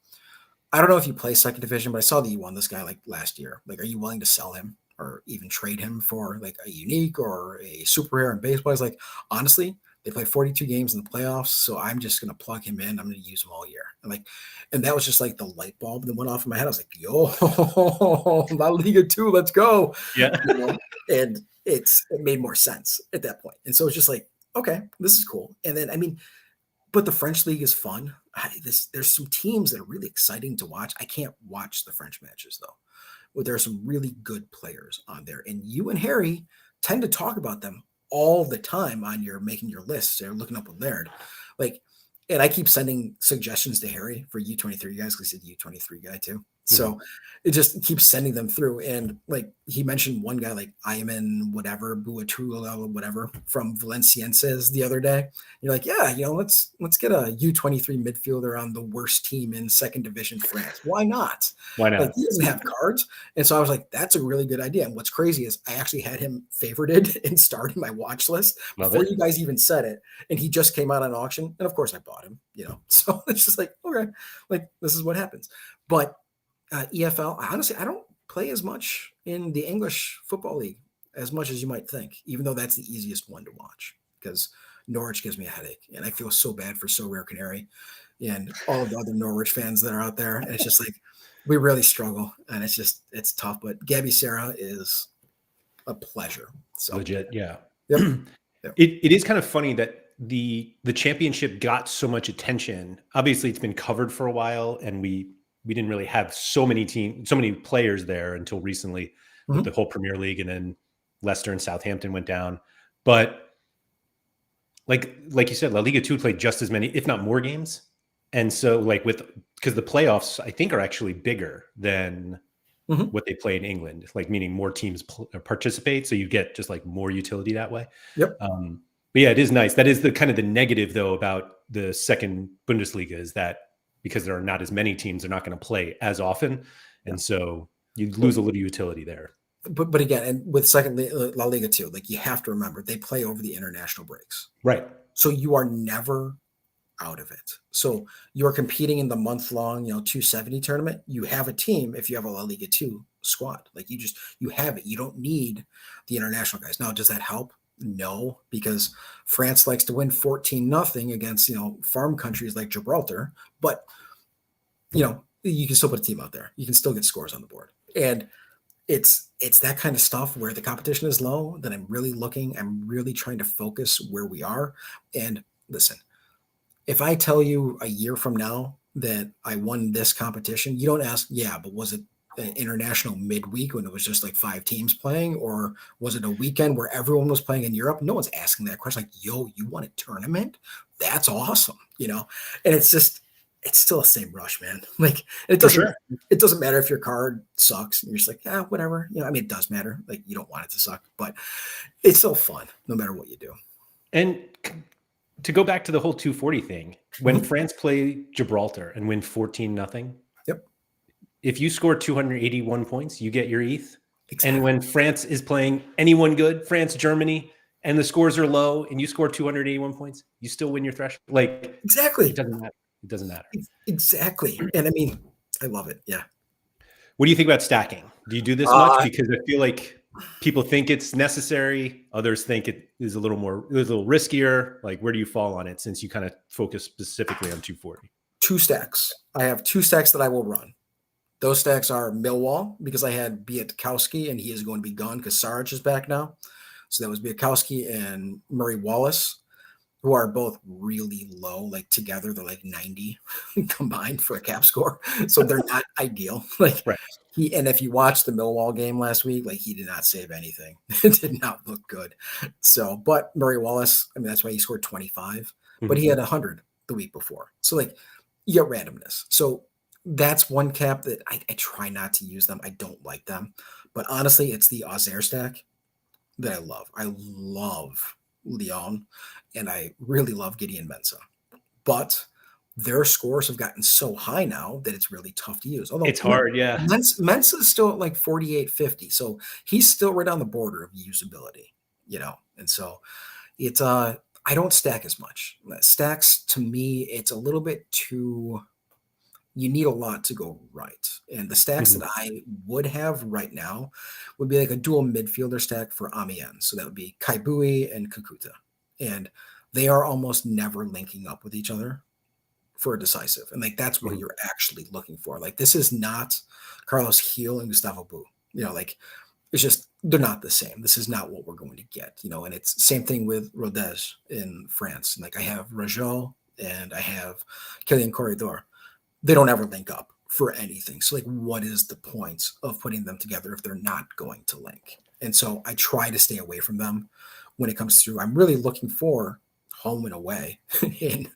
I don't know if you play second division, but I saw that you won this guy like last year. Like, are you willing to sell him or even trade him for like a unique or a super rare in baseball? I was like, honestly, they play 42 games in the playoffs, so I'm just going to plug him in. I'm going to use him all year. And that was just like the light bulb that went off in my head. I was like, yo, La Liga 2, let's go. Yeah. And it made more sense at that point. And so it's just like, okay, this is cool. And then, but the French league is fun. There's some teams that are really exciting to watch. I can't watch the French matches though. Well, there are some really good players on there, and you and Harry tend to talk about them all the time on making your lists. They're looking up with Laird, and I keep sending suggestions to Harry for U23 guys because he's a U23 guy too. So it just keeps sending them through. And like he mentioned one guy like Ayman, whatever, Buatrula, whatever from Valenciennes the other day. You're like, yeah, let's get a U23 midfielder on the worst team in second division France. Why not? Why not? Like he doesn't have cards. And so I was like, that's a really good idea. And what's crazy is I actually had him favorited and started my watch list before you guys even said it. And he just came out on auction. And of course I bought him, so it's just like, okay, like this is what happens. But EFL, honestly, I don't play as much in the English Football League as much as you might think, even though that's the easiest one to watch because Norwich gives me a headache. And I feel so bad for Sorare Canary and all of the other Norwich fans that are out there. And it's just like, we really struggle. And it's tough. But Gabby Sarah is a pleasure. So legit. Yeah. Yep. It is kind of funny that the championship got so much attention. Obviously, it's been covered for a while, and we didn't really have so many players there until recently with the whole Premier League, and then Leicester and Southampton went down. But like you said, La Liga 2 played just as many, if not more games. And so because the playoffs, I think, are actually bigger than what they play in England, like meaning more teams participate. So you get just like more utility that way. Yep. But yeah, it is nice. That is the kind of the negative though about the second Bundesliga is that because there are not as many teams, they're not going to play as often. And so you lose a little utility there. But again, and with second La Liga 2, like you have to remember they play over the international breaks. Right. So you are never out of it. So you're competing in the month-long, 270 tournament. You have a team if you have a La Liga 2 squad. Like you have it. You don't need the international guys. Now, does that help? No, because France likes to win 14-0 against, farm countries like Gibraltar. But, you can still put a team out there. You can still get scores on the board. And it's that kind of stuff where the competition is low that I'm really trying to focus where we are. And listen, if I tell you a year from now that I won this competition, you don't ask, yeah, but was it an international midweek when it was just like 5 teams playing, or was it a weekend where everyone was playing in Europe? No one's asking that question. Like, yo, you won a tournament? That's awesome. And it's still the same rush, man. Like it doesn't matter if your card sucks and you're just like, whatever. It does matter. Like you don't want it to suck, but it's still fun no matter what you do. And to go back to the whole 240 thing, when France play Gibraltar and win 14-0, yep, if you score 281 points, you get your ETH. Exactly. And when France is playing anyone good, France, Germany, and the scores are low and you score 281 points, you still win your threshold. Like, Exactly. it doesn't matter. It doesn't matter. Exactly. And I mean, I love it. Yeah. What do you think about stacking? Do you do this much? Because I feel like people think it's necessary. Others think it is a little riskier. Like, where do you fall on it since you kind of focus specifically on 240? 2 stacks. I have 2 stacks that I will run. Those stacks are Millwall, because I had Biatkowski and he is going to be gone because Sarge is back now. So that was Biatkowski and Murray Wallace, who are both really low. Like together, they're like 90 combined for a cap score. So they're not ideal. Like right. and if you watched the Millwall game last week, like he did not save anything. It did not look good. So, but Murray Wallace, I mean, that's why he scored 25, but he had 100 the week before. So like you get randomness. So that's one cap that I try not to use them. I don't like them, but honestly, it's the Auxerre stack that I love. I love Lyon and I really love Gideon Mensah, but their scores have gotten so high now that it's really tough to use. Although it's hard, yeah. Mensah is still at like 48.50, so he's still right on the border of usability, and so it's I don't stack as much. Stacks to me, it's a little bit too. You need a lot to go right. And the stacks that I would have right now would be like a dual midfielder stack for Amiens. So that would be Kaibui and Kakuta. And they are almost never linking up with each other for a decisive. And like that's what you're actually looking for. Like this is not Carlos Gil and Gustavo Bu. Like it's just they're not the same. This is not what we're going to get. And it's same thing with Rodez in France. Like I have Rajol and I have Kylian Corridor. They don't ever link up for anything. So like, what is the point of putting them together if they're not going to link? And so I try to stay away from them when it comes through. I'm really looking for home and away in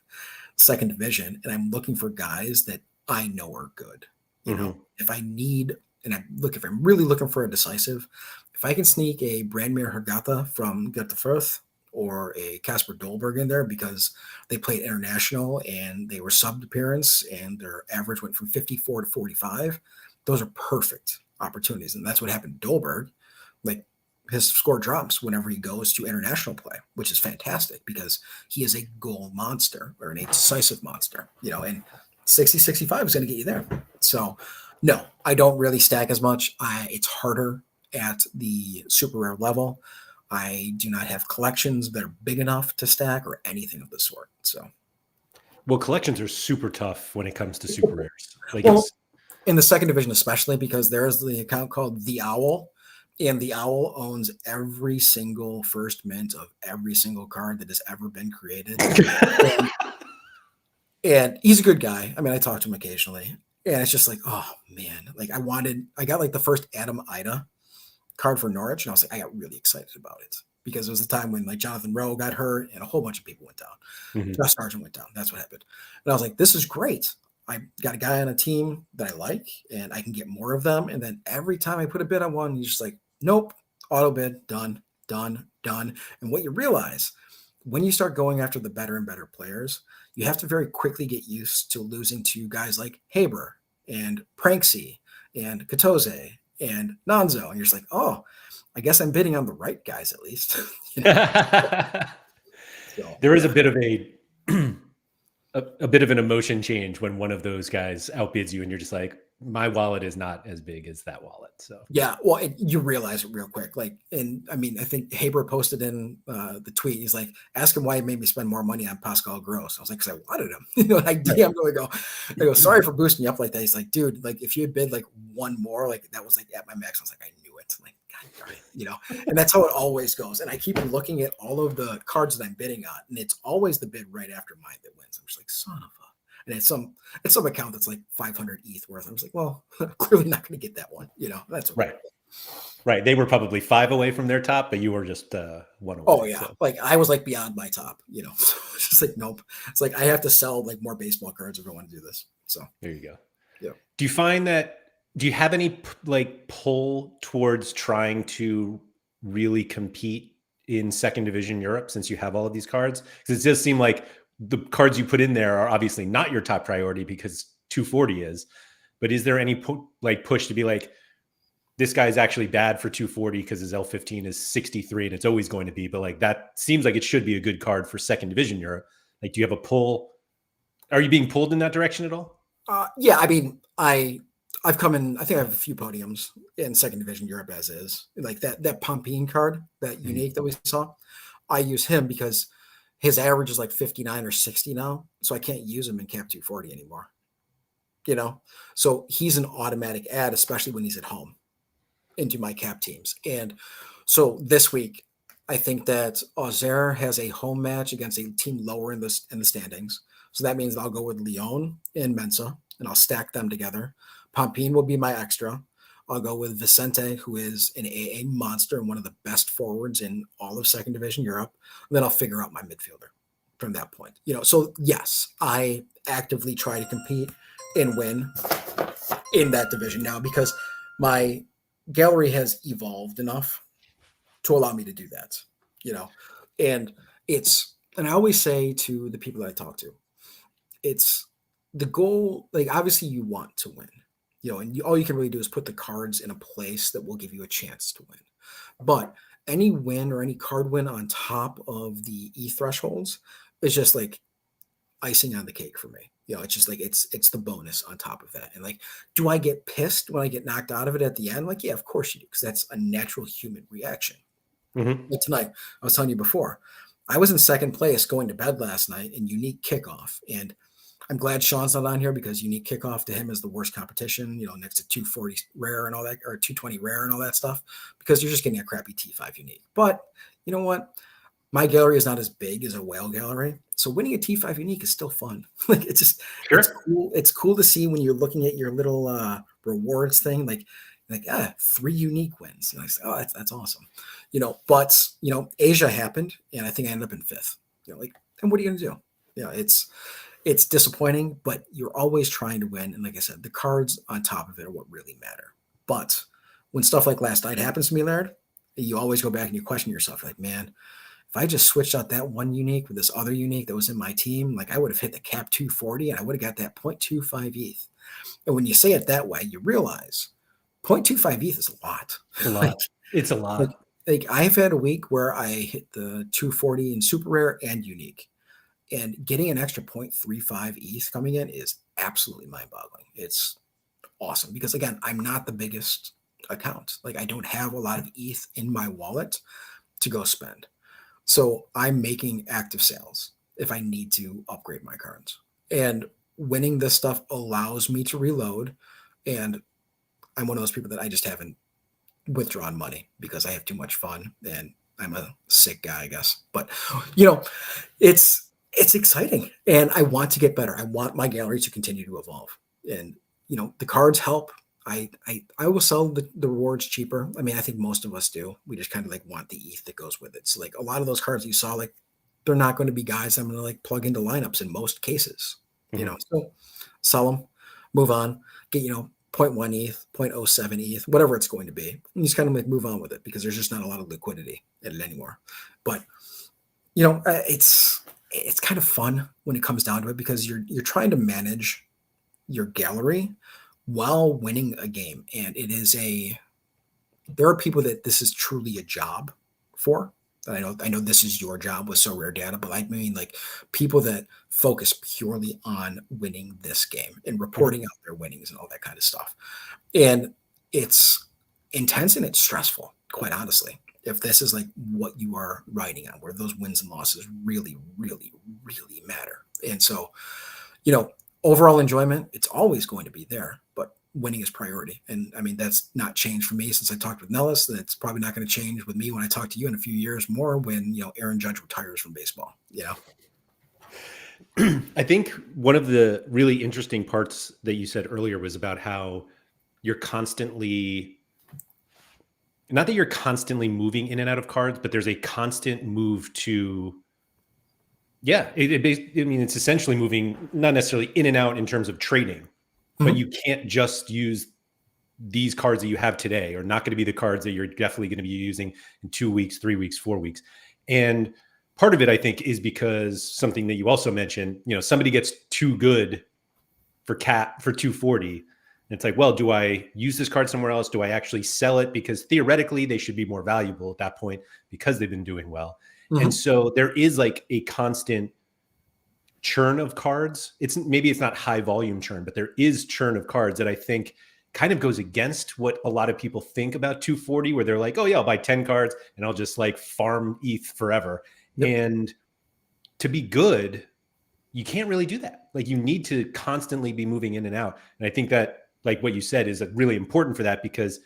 second division. And I'm looking for guys that I know are good. If I need, and if I'm really looking for a decisive, if I can sneak a Branimir Hergata from Göteborg or a Casper Dolberg in there because they played international and they were subbed appearance and their average went from 54 to 45. Those are perfect opportunities. And that's what happened to Dolberg. Like his score drops whenever he goes to international play, which is fantastic because he is a goal monster or a decisive monster, and 60, 65 is going to get you there. So no, I don't really stack as much. It's harder at the super rare level. I do not have collections that are big enough to stack or anything of the sort. So, well, collections are super tough when it comes to super rares. Like in the second division, especially because there is the account called The Owl, and The Owl owns every single first mint of every single card that has ever been created. and he's a good guy. I mean, I talk to him occasionally, and it's just like, oh man, like I got like the first Adam Ida card for Norwich, and I was like, I got really excited about it because it was the time when like Jonathan Rowe got hurt and a whole bunch of people went down. Josh Sargent went down. That's what happened. And I was like, this is great. I got a guy on a team that I like, and I can get more of them. And then every time I put a bid on one, he's just like, nope, auto bid, done. And what you realize when you start going after the better and better players, you have to very quickly get used to losing to guys like Haber and Pranksy and Katoze and Nonzo, and you're just like, oh, I guess I'm bidding on the right guys at least. So, there is a bit of a bit of an emotion change when one of those guys outbids you, and you're just like, my wallet is not as big as that wallet. So yeah, well, you realize it real quick. Like, and I mean, I think Haber posted in the tweet. He's like, ask him why he made me spend more money on Pascal Gross. I was like, because I wanted him. I damn really I go, sorry for boosting you up like that. He's like, dude, like if you had bid like one more, like that was like at my max. I was like, I knew it. Like, God darn it, and that's how it always goes. And I keep looking at all of the cards that I'm bidding on, and it's always the bid right after mine that wins. I'm just like, son of a. And it's some account that's like 500 ETH worth. I was like, well, clearly not going to get that one. That's okay. Right. They were probably 5 away from their top, but you were just 1 away. Oh yeah. So. Like I was like beyond my top, So it's just like, nope. It's like, I have to sell like more baseball cards if I want to do this. So there you go. Yeah. Do you have any like pull towards trying to really compete in second division Europe since you have all of these cards? Because it does seem like the cards you put in there are obviously not your top priority because 240 is, but is there any push to be like, this guy's actually bad for 240 because his L15 is 63 and it's always going to be, but like that seems like it should be a good card for second division Europe. Like, do you have a pull? Are you being pulled in that direction at all? Yeah, I mean, I've come in. I think I have a few podiums in second division Europe as is. Like that Pompine card, that unique that we saw. I use him because his average is like 59 or 60 now, so I can't use him in Cap 240 anymore. So he's an automatic add, especially when he's at home into my cap teams. And so this week, I think that Auxerre has a home match against a team lower in the standings. So that means I'll go with Lyon and Mensa, and I'll stack them together. Pompine will be my extra. I'll go with Vicente, who is an AA monster and one of the best forwards in all of second division Europe. And then I'll figure out my midfielder from that point. So yes, I actively try to compete and win in that division now because my gallery has evolved enough to allow me to do that, and I always say to the people that I talk to, it's the goal. Like, obviously you want to win, and all you can really do is put the cards in a place that will give you a chance to win. But any win or any card win on top of the E thresholds is just like icing on the cake for me. It's just like it's the bonus on top of that. And like, do I get pissed when I get knocked out of it at the end? Like, yeah, of course you do, because that's a natural human reaction. But tonight, I was telling you before, I was in second place going to bed last night in unique kickoff, and I'm glad Sean's not on here because unique kickoff to him is the worst competition, next to 240 rare and all that, or 220 rare and all that stuff, because you're just getting a crappy T5 unique. But you know what? My gallery is not as big as a whale gallery, so winning a T5 unique is still fun. Like, it's just It's cool. It's cool to see when you're looking at your little rewards thing, like 3 unique wins. And I say, oh, that's awesome. But Asia happened, and I think I ended up in 5th. And what are you gonna do? It's disappointing, but you're always trying to win. And like I said, the cards on top of it are what really matter. But when stuff like last night happens to me, Laird, you always go back and you question yourself, like, man, if I just switched out that one unique with this other unique that was in my team, like, I would have hit the cap 240 and I would have got that 0.25 ETH. And when you say it that way, you realize 0.25 ETH is a lot. It's a lot. Like I've had a week where I hit the 240 in super rare and unique, and getting an extra 0.35 ETH coming in is absolutely mind-boggling. It's awesome because, again, I'm not the biggest account. Like, I don't have a lot of ETH in my wallet to go spend. So I'm making active sales if I need to upgrade my cards. And winning this stuff allows me to reload. And I'm one of those people that I just haven't withdrawn money because I have too much fun and I'm a sick guy, I guess. But, it's exciting and I want to get better. I want my gallery to continue to evolve. And, the cards help. I will sell the rewards cheaper. I mean, I think most of us do. We just kind of like want the ETH that goes with it. So like a lot of those cards you saw, like, they're not going to be guys I'm going to like plug into lineups in most cases, so sell them, move on, get, 0.1 ETH, 0.07 ETH, whatever it's going to be. And just kind of like move on with it because there's just not a lot of liquidity in it anymore. But, it's kind of fun when it comes down to it because you're trying to manage your gallery while winning a game. And there are people that this is truly a job for. I know this is your job with SorareData, but I mean like people that focus purely on winning this game and reporting out their winnings and all that kind of stuff. And it's intense and it's stressful, quite honestly, if this is like what you are riding on, where those wins and losses really, really, really matter. And so, overall enjoyment, it's always going to be there, but winning is priority. And I mean, that's not changed for me since I talked with Nellis. And it's probably not going to change with me when I talk to you in a few years more when, Aaron Judge retires from baseball, I think one of the really interesting parts that you said earlier was about how you're constantly, not that you're constantly moving in and out of cards, but there's a constant move to, it's essentially moving, not necessarily in and out in terms of trading, but you can't just use these cards that you have today are not going to be the cards that you're definitely going to be using in 2 weeks, 3 weeks, 4 weeks. And part of it, I think, is because something that you also mentioned, somebody gets too good for 240 it's like, well, do I use this card somewhere else? Do I actually sell it? Because theoretically they should be more valuable at that point because they've been doing well. And so there is like a constant churn of cards. Maybe it's not high volume churn, but there is churn of cards that I think kind of goes against what a lot of people think about 240, where they're like, oh yeah, I'll buy 10 cards and I'll just like farm ETH forever. Yep. And to be good, you can't really do that. Like you need to constantly be moving in and out. And I think that, like what you said, is really important for that, because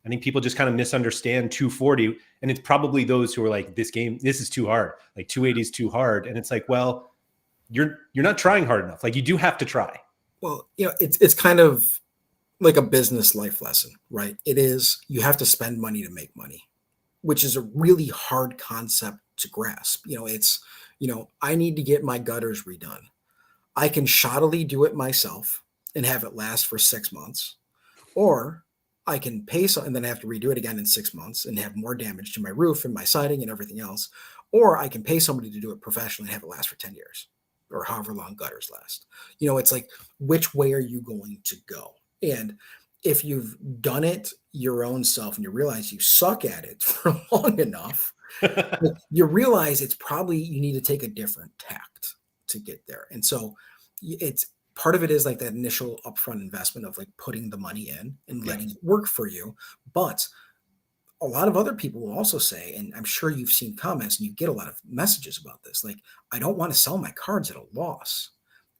I think people just kind of misunderstand 240. And it's probably those who are like, this is too hard. Like 280 is too hard. And it's like, well, you're not trying hard enough. Like you do have to try. Well, it's kind of like a business life lesson, right? It is, you have to spend money to make money, which is a really hard concept to grasp. It's, I need to get my gutters redone. I can shoddily do it myself and have it last for 6 months, or I can pay some and then I have to redo it again in 6 months and have more damage to my roof and my siding and everything else. Or I can pay somebody to do it professionally and have it last for 10 years or however long gutters last. It's like, which way are you going to go? And if you've done it your own self and you realize you suck at it for long enough, you realize it's probably, you need to take a different tact to get there. And so it's, part of it is like that initial upfront investment of like putting the money in and letting it work for you. But a lot of other people will also say, and I'm sure you've seen comments and you get a lot of messages about this, like, I don't want to sell my cards at a loss.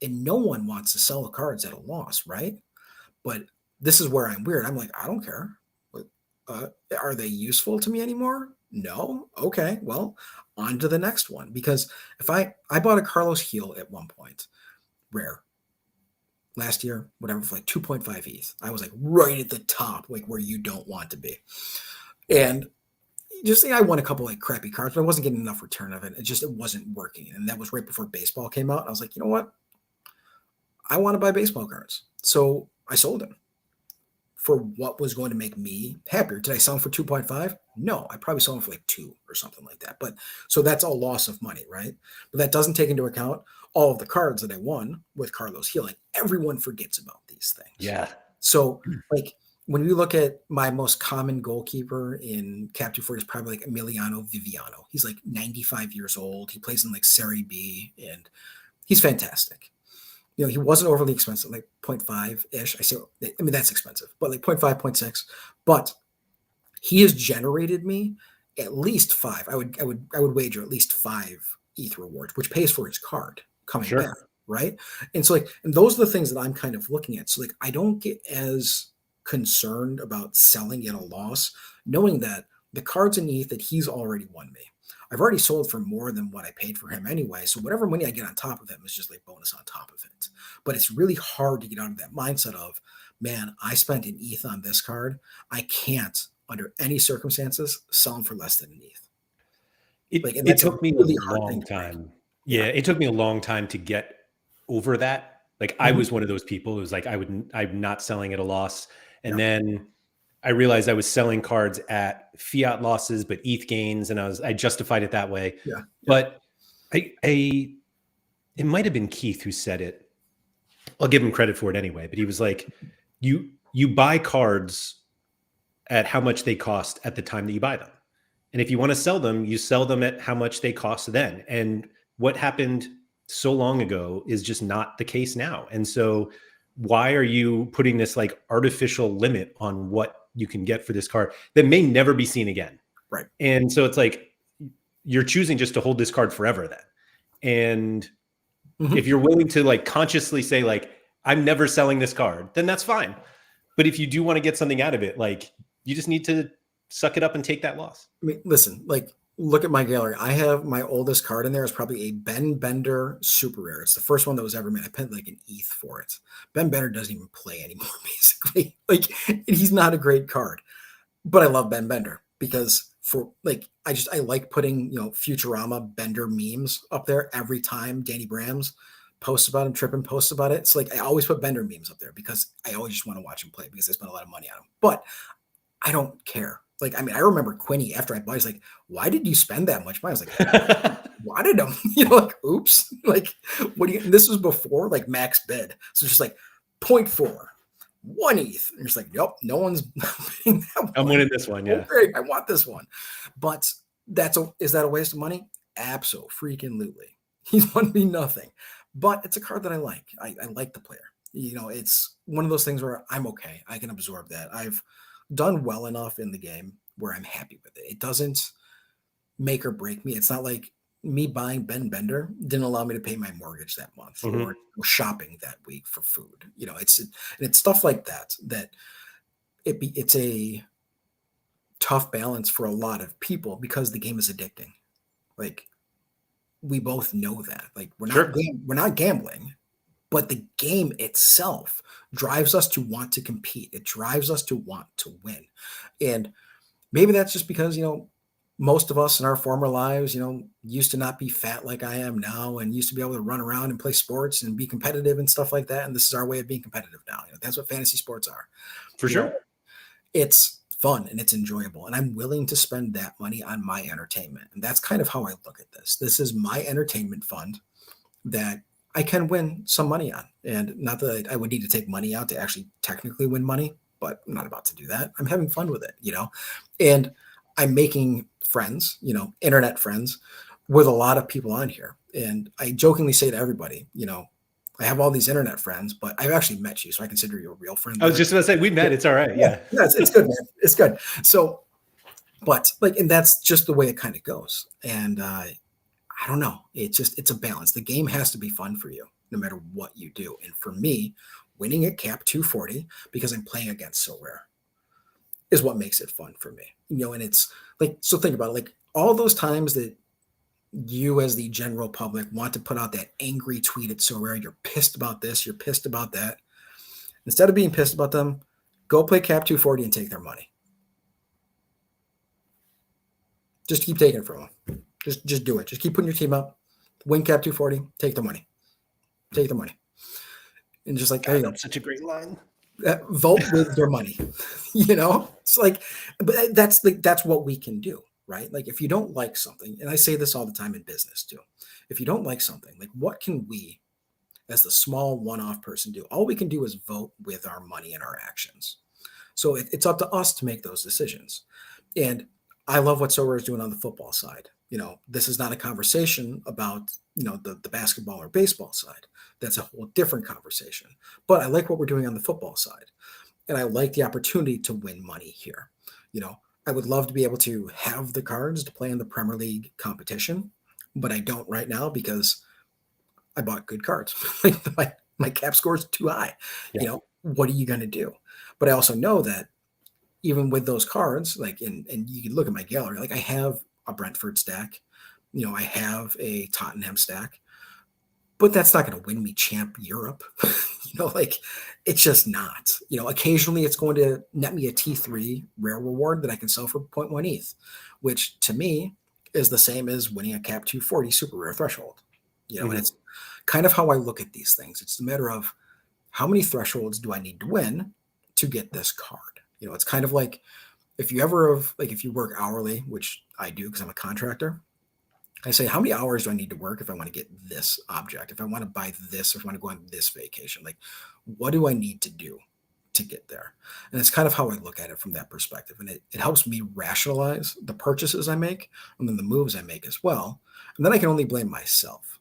And no one wants to sell the cards at a loss, right? But this is where I'm weird. I'm like, I don't care. Are they useful to me anymore? No. Okay. Well, on to the next one. Because if I bought a Carlos Heel at one point, rare, last year, whatever, for like 2.5 ETH. I was like right at the top, like where you don't want to be. And just say I won a couple like crappy cards, but I wasn't getting enough return of it. It wasn't working. And that was right before baseball came out. I was like, you know what? I want to buy baseball cards. So I sold them for what was going to make me happier. Did I sell them for 2.5? No, I probably sold them for like 2 or something like that. But so that's all loss of money, right? But that doesn't take into account all of the cards that I won with Carlos Healing. Everyone forgets about these things. Yeah. So like when you look at my most common goalkeeper in Cap 240 is probably like Emiliano Viviano. He's like 95 years old. He plays in like Serie B and he's fantastic. He wasn't overly expensive, like 0.5-ish. I mean, that's expensive, but like 0.5, 0.6. But he has generated me at least 5. I would wager at least 5 ETH rewards, which pays for his card coming back, right? And so and those are the things that I'm kind of looking at. So like, I don't get as concerned about selling at a loss, knowing that the cards in ETH that he's already won me. I've already sold for more than what I paid for him anyway. So whatever money I get on top of him is just like bonus on top of it. But it's really hard to get out of that mindset of, man, I spent an ETH on this card. I can't, under any circumstances, sell him for less than an ETH. It took me a long time. Yeah, it took me a long time to get over that. Like I was one of those people who was like, I'm not selling at a loss. And then I realized I was selling cards at fiat losses, but ETH gains, and I justified it that way. Yeah. But it might have been Keith who said it. I'll give him credit for it anyway. But he was like, you buy cards at how much they cost at the time that you buy them. And if you want to sell them, you sell them at how much they cost then. And what happened so long ago is just not the case now. And so why are you putting this like artificial limit on what you can get for this card that may never be seen again? Right. And so it's like, you're choosing just to hold this card forever then. And if you're willing to like consciously say like, I'm never selling this card, then that's fine. But if you do want to get something out of it, like you just need to suck it up and take that loss. I mean, listen, like look at my gallery. I have my oldest card in there is probably a Ben Bender super rare. It's the first one that was ever made. I paid like an ETH for it. Ben Bender doesn't even play anymore, basically. Like he's not a great card, but I love Ben Bender because for like, I like putting, Futurama Bender memes up there every time Danny Brams posts about him, Trippin posts about it. So like, I always put Bender memes up there because I always just want to watch him play because I spent a lot of money on him, but I don't care. Like, I mean, I remember Quinny after I bought, he's like, why did you spend that much money? I was like, wanted him, like, oops. Like, what do you, and this was before like max bid. So just like 0.4. 1 ETH. And you're just like, nope, no one's bidding that I'm one. winning this one. Yeah. Okay, I want this one. But is that a waste of money? Absolutely. He's won me nothing. But it's a card that I like. I like the player. It's one of those things where I'm okay. I can absorb that. I've done well enough in the game where I'm happy with it. It doesn't make or break me. It's not like me buying Ben Bender didn't allow me to pay my mortgage that month or shopping that week for food. It's stuff like that it's a tough balance for a lot of people because the game is addicting. Like we both know that. Like we're not gambling, but the game itself drives us to want to compete. It drives us to want to win. And maybe that's just because, most of us in our former lives, used to not be fat like I am now and used to be able to run around and play sports and be competitive and stuff like that. And this is our way of being competitive now. That's what fantasy sports are. For sure. It's fun and it's enjoyable. And I'm willing to spend that money on my entertainment. And that's kind of how I look at this. This is my entertainment fund that I can win some money on. And not that I would need to take money out to actually technically win money, but I'm not about to do that. I'm having fun with it, and I'm making friends, internet friends with a lot of people on here. And I jokingly say to everybody, I have all these internet friends, but I've actually met you. So I consider you a real friend. I was just about to say, we met. It's all right. Yeah. It's good, man. It's good. So, but and that's just the way it kind of goes. And I don't know. It's a balance. The game has to be fun for you, no matter what you do. And for me, winning at cap 240 because I'm playing against Sorare is what makes it fun for me. And it's like, so think about it, like all those times that you as the general public want to put out that angry tweet at Sorare, you're pissed about this, you're pissed about that. Instead of being pissed about them, go play cap 240 and take their money. Just keep taking it from them. Just do it. Just keep putting your team up. Win cap 240, take the money. Take the money. And just like, God, that's such a great line. Vote with your money. It's like, but that's what we can do, right? Like if you don't like something, and I say this all the time in business too, if you don't like something, like what can we as the small one-off person do? All we can do is vote with our money and our actions. So it's up to us to make those decisions. And I love what Sorare is doing on the football side. This is not a conversation about, the basketball or baseball side. That's a whole different conversation. But I like what we're doing on the football side. And I like the opportunity to win money here. I would love to be able to have the cards to play in the Premier League competition, but I don't right now because I bought good cards. my cap score is too high. Yeah. What are you going to do? But I also know that even with those cards, like, and you can look at my gallery, like I have a Brentford stack, I have a Tottenham stack, but that's not going to win me champ Europe. Like it's just not, occasionally it's going to net me a T3 rare reward that I can sell for 0.1 ETH, which to me is the same as winning a cap 240 super rare threshold, and it's kind of how I look at these things. It's a matter of how many thresholds do I need to win to get this card? It's kind of like if you work hourly, which I do because I'm a contractor, I say, how many hours do I need to work if I want to get this object? If I want to buy this, or if I want to go on this vacation, like what do I need to do to get there? And it's kind of how I look at it from that perspective. And it helps me rationalize the purchases I make and then the moves I make as well. And then I can only blame myself,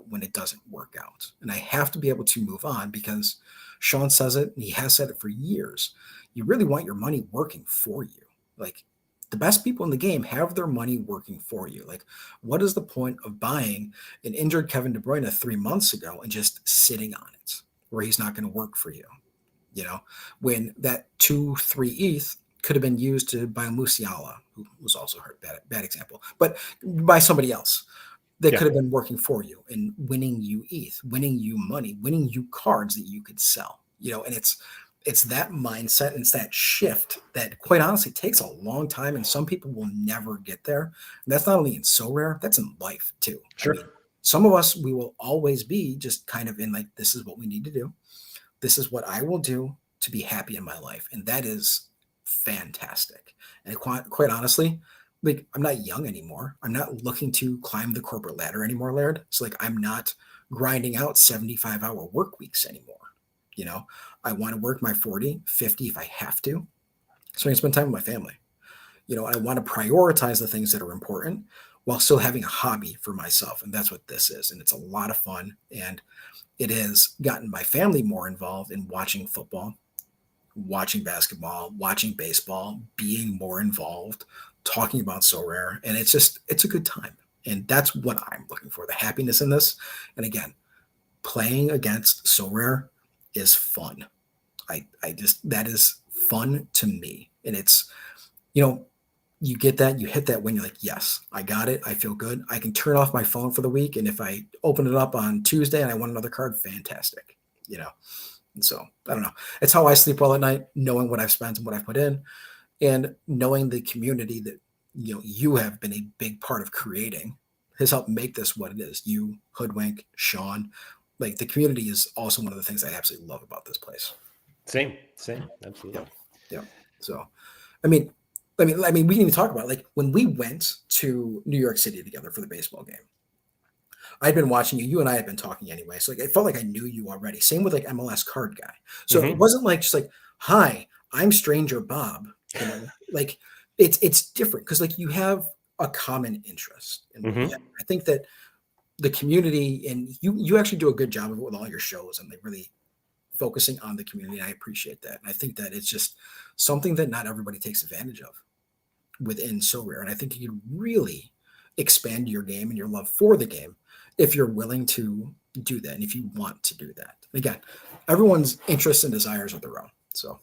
when it doesn't work out. And I have to be able to move on because Sean says it, and he has said it for years. You really want your money working for you. Like the best people in the game have their money working for you. Like, what is the point of buying an injured Kevin De Bruyne 3 months ago and just sitting on it where he's not going to work for you? When that 2-3 ETH could have been used to buy Musiala, who was also hurt, bad example, but by somebody else that could have been working for you and winning you ETH, winning you money, winning you cards that you could sell, and it's that mindset and it's that shift that quite honestly takes a long time. And some people will never get there. And that's not only in Sorare, that's in life too. Sure. Some of us, we will always be just kind of in like, this is what we need to do. This is what I will do to be happy in my life. And that is fantastic. And quite honestly, like I'm not young anymore. I'm not looking to climb the corporate ladder anymore, Laird. So like I'm not grinding out 75-hour work weeks anymore. I want to work my 40, 50 if I have to, so I can spend time with my family. I want to prioritize the things that are important while still having a hobby for myself. And that's what this is. And it's a lot of fun. And it has gotten my family more involved in watching football, watching basketball, watching baseball, being more involved, talking about Sorare. And it's a good time. And that's what I'm looking for, the happiness in this. And again, playing against Sorare is fun. That is fun to me. And it's, you get that, you hit that when you're like, yes, I got it. I feel good. I can turn off my phone for the week. And if I open it up on Tuesday and I want another card, fantastic, And so I don't know. It's how I sleep well at night, knowing what I've spent and what I've put in, and knowing the community that, you have been a big part of creating has helped make this what it is. You, Hoodwink, Sean, like the community is also one of the things I absolutely love about this place. Same, absolutely. Yeah. So, I mean, we can even talk about like when we went to New York City together for the baseball game. I'd been watching you. You and I had been talking anyway, so like it felt like I knew you already. Same with like MLS Card Guy. So it wasn't like just like, "Hi, I'm Stranger Bob." Like it's different because like you have a common interest, and I think that the community and you actually do a good job of it with all your shows and like really focusing on the community. And I appreciate that. And I think that it's just something that not everybody takes advantage of within Sorare. And I think you can really expand your game and your love for the game if you're willing to do that and if you want to do that. Again, everyone's interests and desires are their own. So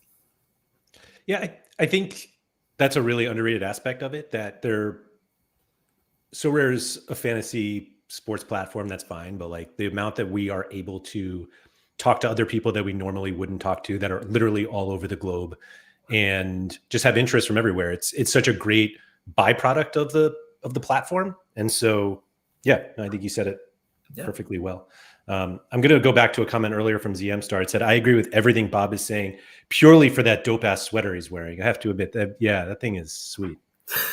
yeah, I think that's a really underrated aspect of it, that Sorare's a fantasy sports platform, that's fine, but like the amount that we are able to talk to other people that we normally wouldn't talk to, that are literally all over the globe and just have interest from everywhere. It's such a great byproduct of the platform. And so, yeah, I think you said it perfectly well. I'm going to go back to a comment earlier from ZM Star. It said, I agree with everything Bob is saying, purely for that dope ass sweater he's wearing. I have to admit that, that thing is sweet.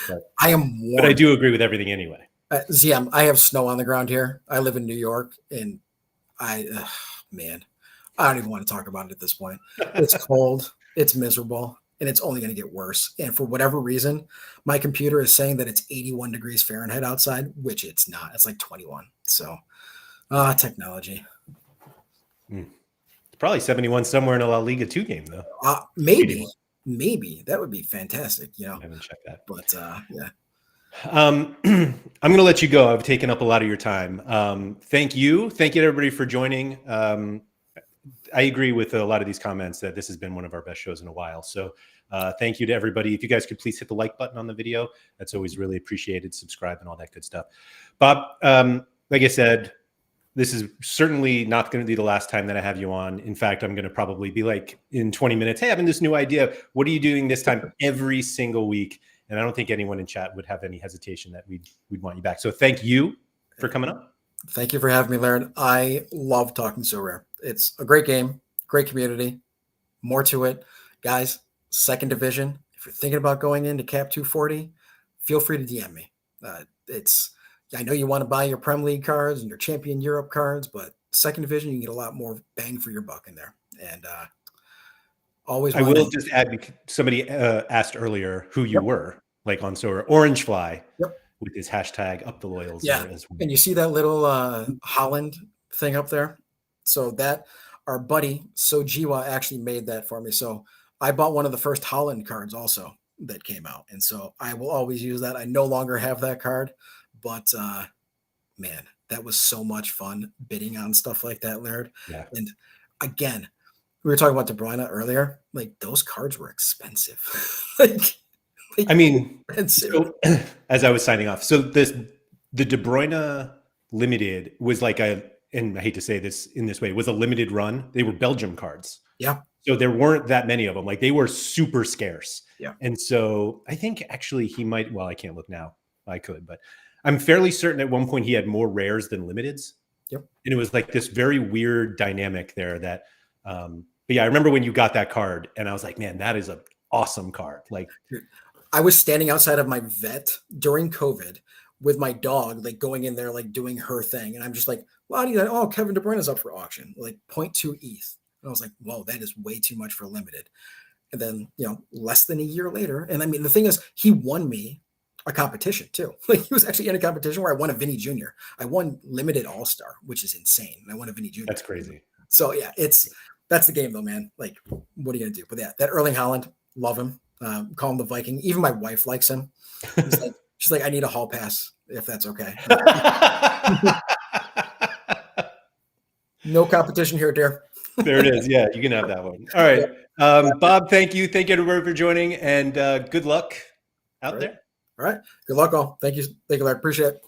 But, I am warm. But I do agree with everything anyway. ZM, I have snow on the ground here. I live in New York, and man, I don't even want to talk about it at this point. It's cold, it's miserable, and it's only going to get worse. And for whatever reason, my computer is saying that it's 81 degrees Fahrenheit outside, which it's not. It's like 21. So, technology. It's probably 71 somewhere in a La Liga 2 game, though. Maybe that would be fantastic. I haven't checked that, but yeah. I'm going to let you go. I've taken up a lot of your time. Thank you to everybody for joining. I agree with a lot of these comments that this has been one of our best shows in a while. So thank you to everybody. If you guys could please hit the like button on the video, that's always really appreciated. Subscribe and all that good stuff. Bob, like I said, this is certainly not going to be the last time that I have you on. In fact, I'm going to probably be like in 20 minutes, hey, I have this new idea. What are you doing this time? Every single week. And I don't think anyone in chat would have any hesitation that we'd want you back. So thank you for coming up. Thank you for having me, Laird. I love talking Sorare. It's a great game, great community, more to it. Guys, second division, if you're thinking about going into Cap 240, feel free to DM me. I know you want to buy your Prem League cards and your Champion Europe cards, but second division, you can get a lot more bang for your buck in there. And always. I will just add, somebody asked earlier who you were, like on Sorare, OrangeFly, with his hashtag up the loyals. Yeah, and you see that little Holland thing up there? So that our buddy Sojiwa actually made that for me. So I bought one of the first Holland cards also that came out, and so I will always use that. I no longer have that card, but man, that was so much fun bidding on stuff like that, Laird. Yeah. And again, we were talking about De Bruyne earlier. Like those cards were expensive. I mean, so, as I was signing off, so the De Bruyne limited was like and I hate to say this in this way, it was a limited run. They were Belgium cards. Yeah. So there weren't that many of them. Like they were super scarce. Yeah. And so I think actually he might, well, I can't look now. I could, but I'm fairly certain at one point he had more rares than limiteds. Yep. And it was like this very weird dynamic there that, but yeah, I remember when you got that card and I was like, man, that is an awesome card. Like I was standing outside of my vet during COVID with my dog, like going in there, like doing her thing. And I'm just like, Lottie, oh, Kevin De Bruyne is up for auction, like 0.2 ETH. And I was like, whoa, that is way too much for limited. And then, less than a year later, and I mean, the thing is, he won me a competition too. Like, he was actually in a competition where I won a Vinny Jr. I won limited all-star, which is insane. And I won a Vinny Jr. That's crazy. So yeah, that's the game though, man. Like, what are you gonna do? But yeah, that Erling Haaland, love him. Call him the Viking. Even my wife likes him. She's like, I need a hall pass if that's okay. No competition here, dear. There it is. Yeah, you can have that one. All right. Bob, thank you. Thank you everybody for joining, and good luck out there. All right. Good luck all. Thank you. Thank you, Larry. Appreciate it.